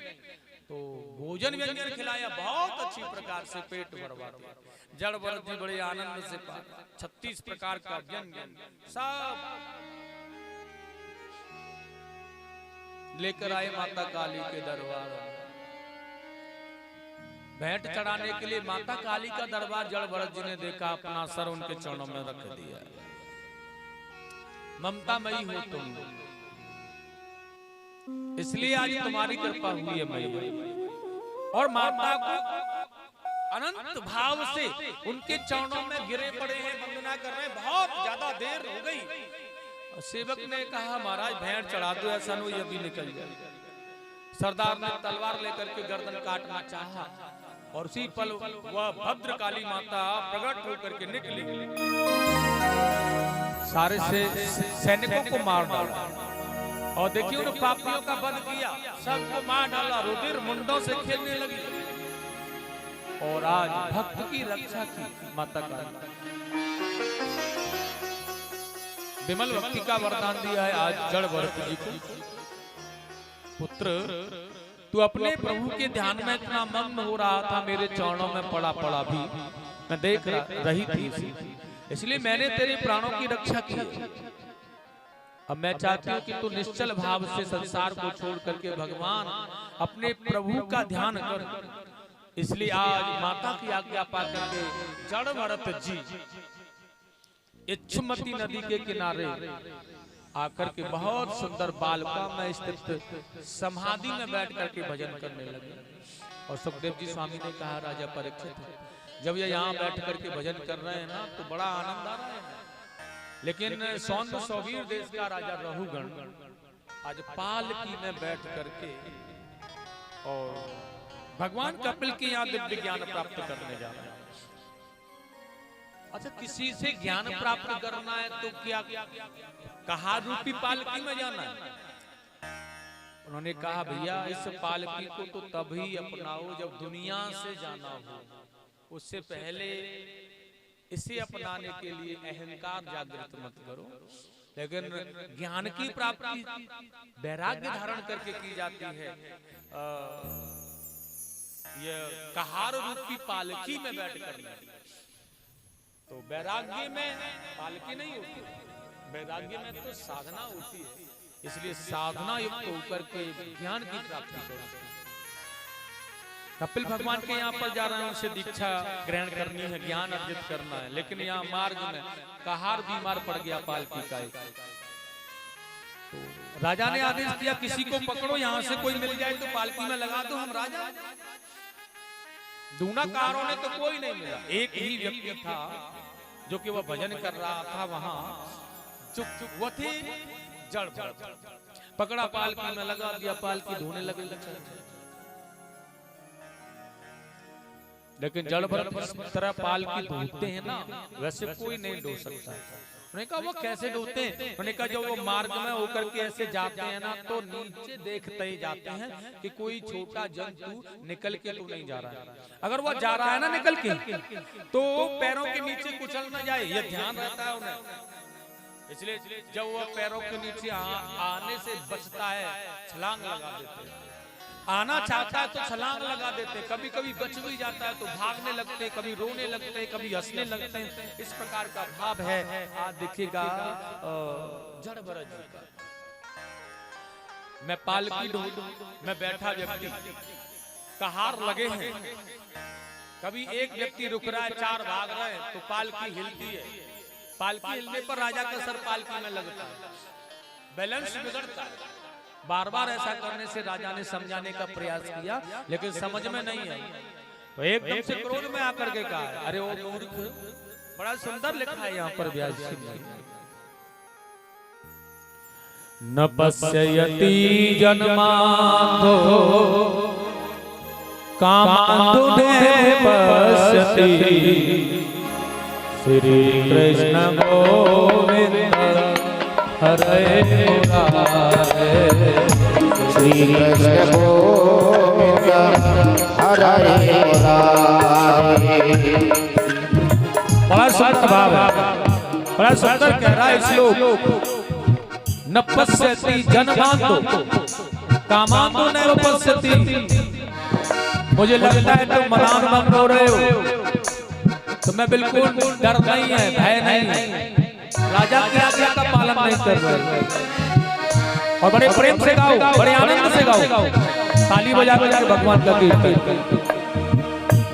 तो भोजन व्यंजन खिलाया, बहुत अच्छी प्रकार से पेट भरवाते। जड़ भरत जी बड़े आनंद से 36 प्रकार का व्यंजन सब लेकर आए माता काली के दरबार। भेंट चढ़ाने के लिए माता काली का दरबार जड़ भरत जी ने देखा, अपना सर उनके चरणों में रख दिया। ममतामयी हो तुम, इसलिए आज तुम्हारी कृपा हुई है मैया। और माता को अनंत भाव से उनके चरणों में गिरे पड़े हैं, वंदना कर रहे हैं। बहुत ज्यादा देर हो गई, सेवक ने कहा, महाराज भेंट चढ़ा दो, ऐसा नहीं ये भी निकल जाए। सरदार ने तलवार लेकर के गर्दन काटना चाहा और उसी पल वह भद्र काली माता प्रकट होकर के निकली, सारे से सैनिकों को मार डाला। और देखिए उन पापियों का वध किया, सबको मार डाला, रुधिर मुंडों से खेलने लगी। और आज भक्त की रक्षा की माता काली, विमल भक्ति का वरदान दिया है आज जड़ भरत जी को। पुत्र, तू अपने प्रभु के ध्यान में इतना मग्न हो रहा था, मेरे चरणों में पड़ा पड़ा भी मैं देख रही थी, इसलिए मैंने तेरे प्राणों की रक्षा की। अब मैं चाहती हूँ कि तू निश्चल भाव से संसार को छोड़ करके भगवान अपने प्रभु का ध्यान कर। इसलिए आज माता की आज्ञा पा करके जड़ भरत जी इच्छुमती नदी के किनारे आकर के बहुत सुंदर बालका में स्थित समाधि में बैठ करके भजन करने लगे। और सुखदेव जी स्वामी ने कहा, राजा परीक्षित, जब ये यहाँ बैठ करके भजन कर रहे हैं ना तो बड़ा आनंद आ रहा है, लेकिन सौंद सौवीर देश का राजा रहुगण आज पालकी में बैठ करके और भगवान कपिल के यहाँ दिव्य ज्ञान प्राप्त करने जा रहे हैं। अच्छा, किसी से ज्ञान प्राप्त करना है तो क्या कहा रूपी पालकी में जाना है? उन्होंने कहा, भैया इस पालकी को तो तभी अपनाओ जब दुनिया से जाना हो, उससे पहले इसे अपनाने के लिए अहंकार जागृत मत करो। लेकिन ज्ञान की प्राप्ति वैराग्य धारण करके की जाती है। यह कहार रूपी पालकी में बैठ कर, तो वैराग्य में पालकी नहीं होती, वैराग्य में तो साधना होती है। इसलिए साधना युक्त होकर के ज्ञान की प्राप्ति करो। कपिल भगवान के यहाँ पर जा रहे हैं, उनसे दीक्षा ग्रहण करनी है, ज्ञान अर्जित करना है। लेकिन यहाँ मार्ग में कहार बीमार पड़ गया पालकी का। तो राजा ने आदेश किया, किसी को पकड़ो, यहाँ से कोई मिल जाए तो पालकी में लगा दो, हम राजा। दूनाकारों ने तो कोई नहीं मिला। एक ही व्यक्ति था जो कि वह भजन कर रहा था वहां, चुप वो थे जड़ भरत। पकड़ा, पालकी में लगा दिया, पालकी धोने लगे। लेकिन जड़ भरत जिस तरह पालकी धोते हैं ना, वैसे कोई नहीं धो सकता। उन्होंने कहा, वो कैसे धोते हैं? उन्होंने कहा, जब वो मार्ग में होकर के ऐसे जाते हैं ना, तो नीचे देखते ही जाते हैं कि कोई छोटा जंतु निकल के तो नहीं जा रहा है। अगर वो जा रहा है ना निकल के, तो पैरों के नीचे कुचल ना जाए, ये ध्यान रहता है उन्हें। इसलिए जब वो पैरों के नीचे आने से बचता है, छलांग लगा देते हैं। आना चाहता है तो छलांग लगा देते, कभी कभी बच भी जाता है तो भागने लगते, कभी रोने लगते, कभी हंसने लगते हैं। इस प्रकार का भाव है। आज देखिएगा जड़ भरत जी का। मैं पालकी ढूंढ में बैठा व्यक्ति, कहार लगे हैं, कभी एक व्यक्ति रुक रहा है, चार भाग रहे हैं, तो पालकी हिलती है। पालकी हिलने पर राजा का सर पालकी में लगता है, बैलेंस बिगड़ता है। बार बार ऐसा करने से राजा ने समझाने का प्रयास किया, लेकिन समझ में नहीं आई। तो एकदम से क्रोध में आकर के कहा, अरे वो मूर्ख, बड़ा सुंदर लिखा है यहाँ पर व्यास जी ने, न पश्यति जन्मांधो कामांधुने पश्यति श्री कृष्ण गोविंद हरे मुरारे, श्री कृष्ण गोविंद हरे मुरारे। बड़ा सुंदर भाव है, बड़ा सुंदर कह रहा है श्लोक। न पश्यति जन्मांधो कामांधो न पश्यति। मुझे लगता है तुम मदान बन रो रहे हो, तो मैं बिल्कुल डर नहीं है, भय नहीं है, राजा की आज्ञा का पालन नहीं कर रहे। और बड़े प्रेम से गाओ, बड़े आनंद से गाओ, ताली बजा बजा भगवान का कीर्तन।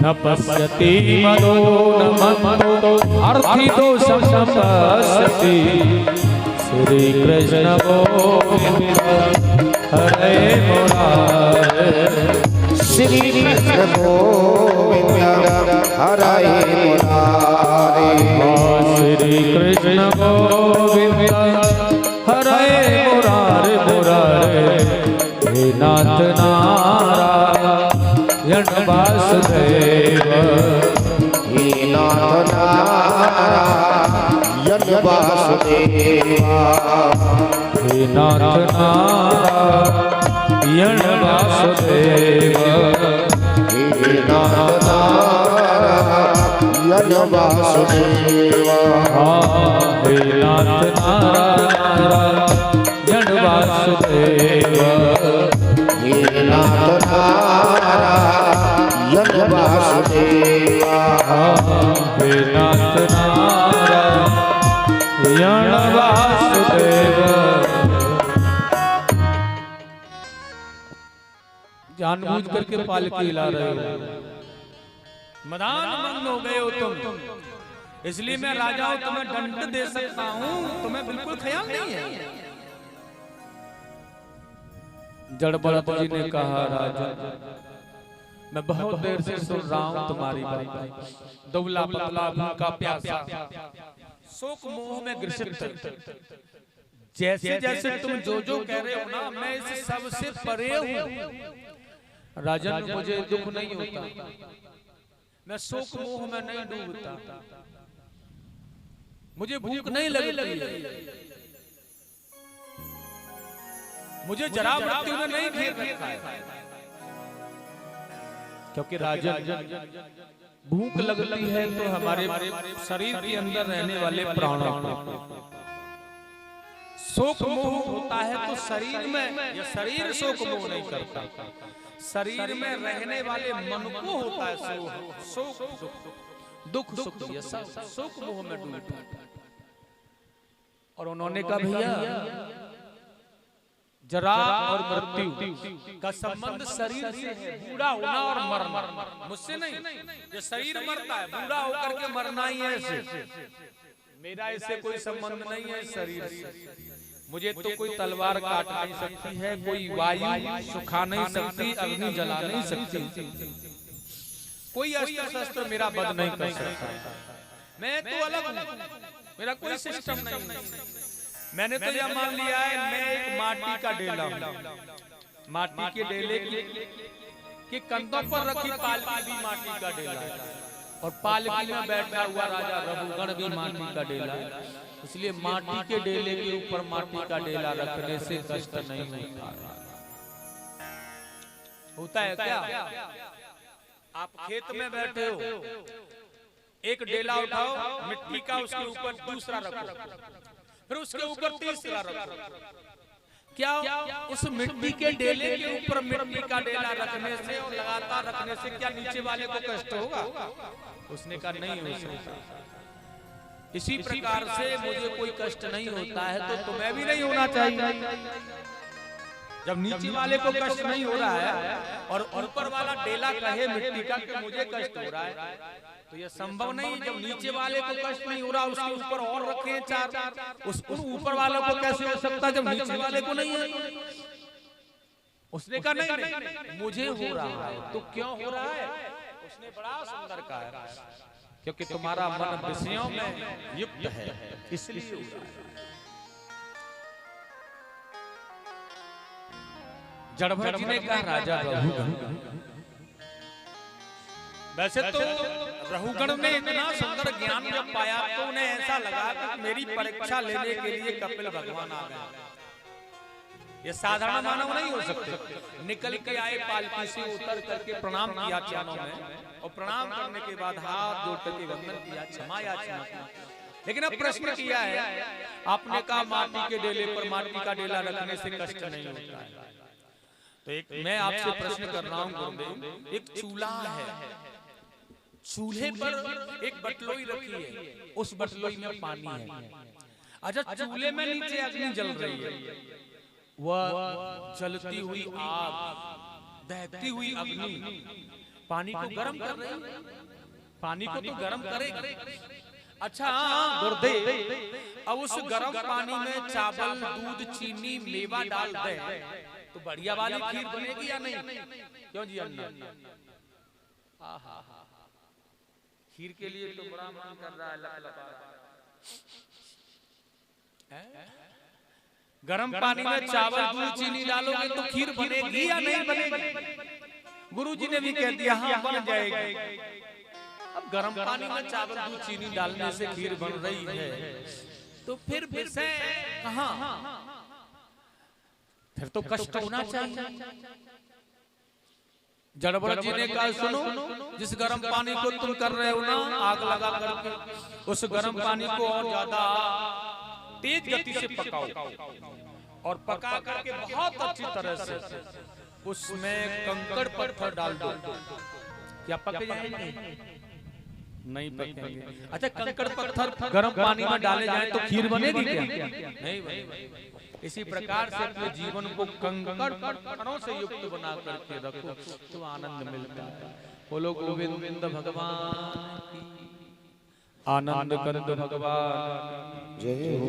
न पश्यति मनो न मनो अर्थी दोषम पश्यति श्री कृष्ण गोविंद हरे मुरारे, श्री कृष्ण गोविंद हरे मुरारे, श्री कृष्ण गोविंद हरे मुरारे मुरारे, हे नाथ नारायण वासुदेव, हे नाथ नारायण वासुदेवा, हे नाथ नारायण वासुदेव, हे नाथ नारायण वासुदेवा, हे नाथ नारायण वासुदेव, हे नाथ नारायण वासुदेवा, हे नाथ नारायण वासुदेव। जानबूझ करके पालकी हिला रहे हो, मदान मग्न हो गए हो तुम, इसलिए मैं राजा हूं, तुम्हें दंड दे सकता हूं, तुम्हें बिल्कुल ख्याल नहीं है। जड़भरत जी ने कहा, राजा मैं बहुत देर से सुन रहा हूं तुम्हारी बात, दुबला पतला भूखा प्यासा शोक मोह में ग्रसित, जैसे जैसे तुम जो जो कह रहे हो ना, मैं इस सब से परे हूं। राजन, मुझे दुख नहीं होता, मैं शोक मोह में नहीं डूबता, मुझे भूख नहीं लगती, मुझे जरा मृत्यु में नहीं घेर रखा है, क्योंकि राजन भूख लगती है तो हमारे शरीर के अंदर रहने वाले प्राणों को, शोक मोह होता है तो शरीर में, या शरीर शोक मोह नहीं करता, शरीर में रहने वाले मन को होता है शोक दुख सुख, शोक मोह में डूबता। और उन्होंने कहा, भैया जरा और मृत्यु का संबंध शरीर से है, बूढ़ा होना और मरना, मुझसे नहीं। ये शरीर मरता है, बूढ़ा होकर के मरना ही है, ऐसे मेरा इससे कोई संबंध नहीं है शरीर से। मुझे तो कोई तलवार काट नहीं सकती है, कोई वायु सुखा नहीं सकती, अग्नि जला नहीं सकती, कोई अस्त्र शस्त्र मेरा वध नहीं कर सकता। मैं तो अलग हूं, मेरा कोई सिस्टम नहीं है। मैंने तो यह मान लिया है, मैं एक माटी का डेला हूं, माटी के डेले के कंधों पर रखी पालकी भी माटी का डेला है, और पालकी में बैठा हुआ राजा रघुगण भी माटी का डेला है। इसलिए माटी के डेले के ऊपर माटी का डेला रखने से कष्ट नहीं होता है। क्या आप खेत में बैठे हो, एक डेला उठाओ मिट्टी का, उसके ऊपर दूसरा रखो, फिर उसके ऊपर तीसरा रखो, क्या उस मिट्टी के डेले के ऊपर मिट्टी का डेला रखने से और लगातार रखने से क्या नीचे वाले को कष्ट होगा? उसने कहा नहीं हो सकता। इसी प्रकार से मुझे कोई कष्ट नहीं होता है तो तुम्हें भी नहीं होना चाहिए। जब नीचे वाले को कष्ट नहीं हो रहा है और ऊपर वाला डेला कहे मिट्टी का कि मुझे कष्ट हो रहा है, तो यह संभव नहीं। जब नीचे वाले को कष्ट नहीं हो रहा, उसके ऊपर और रखे चार, उस ऊपर वाले को कैसे हो सकता जब नीचे वाले को नहीं है? उसने कहा नहीं, मुझे हो रहा है। तो क्यों हो रहा है? उसने बड़ा सुंदर कहा, क्योंकि तुम्हारा मन विषयों में युक्त है, इसलिए हो रहा है। जड़भरत जी ने कहा, राजा रघुगण, वैसे तो रघुगण ने इतना सुंदर ज्ञान जब पाया तो उन्हें ऐसा लगा कि मेरी परीक्षा लेने के लिए कपिल भगवान आ गए। ये साधारण मानव नहीं हो सकते। निकल के आए, पालकी से उतर करके प्रणाम किया चरणों में, और प्रणाम करने के बाद हाथ जोड़ करके वंदन किया, क्षमा याचना की। लेकिन अब प्रश्न किया है, आपने कहा माटी के डेले पर माटी का डेला रखने से कष्ट नहीं होता है। तो एक मैं आपसे प्रश्न कर रहा हूँ गुरुदेव, एक चूल्हा है, चूल्हे पर एक बटलोई रखी है, उस बटलोई में पानी है। अच्छा, चूल्हे में नीचे अग्नि जल रही है, वह जलती हुई आग, दहती हुई अग्नि पानी को गर्म कर रही है, पानी को तो गर्म करेगी। अच्छा गुरुदेव, अब उस गर्म पानी में चावल, दूध, चीनी, मेवा डाल दे तो बढ़िया वाली खीर बनेगी या नहीं? क्यों जी अन्ना? खीर के लिए तो बड़ा मन कर रहा है, लपलपा। गरम पानी में चावल, दूध, चीनी डालोगे तो खीर बनेगी या नहीं बनेगी? गुरुजी ने भी कह दिया हाँ बन जाएगी। अब गरम पानी में चावल, दूध, चीनी डालने से खीर बन रही है, तो फिर विषय कहाँ? फिर तो कष्ट होना चाहिए। जड़भरत जी ने कहा, सुनो, जिस गर्म पानी को तुम कर रहे हो ना, आग लगा करके उस गर्म पानी को और ज्यादा तेज गति से पकाओ, और पका करके बहुत अच्छी तरह से उसमें कंकड़ पत्थर डाल दो। क्या पक जाएंगे? नहीं पकेंगे। अच्छा, कंकड़ पत्थर गर्म पानी में डाले जाए तो खीर बनेगी क्या? नहीं बनेगी। इसी प्रकार से अपने जीवन को कंकड़ पत्थरों से युक्त बना करके रखो तो आनंद मिलता है। बोलो गोविंद भगवान की, आनंद कंद भगवान जय हो।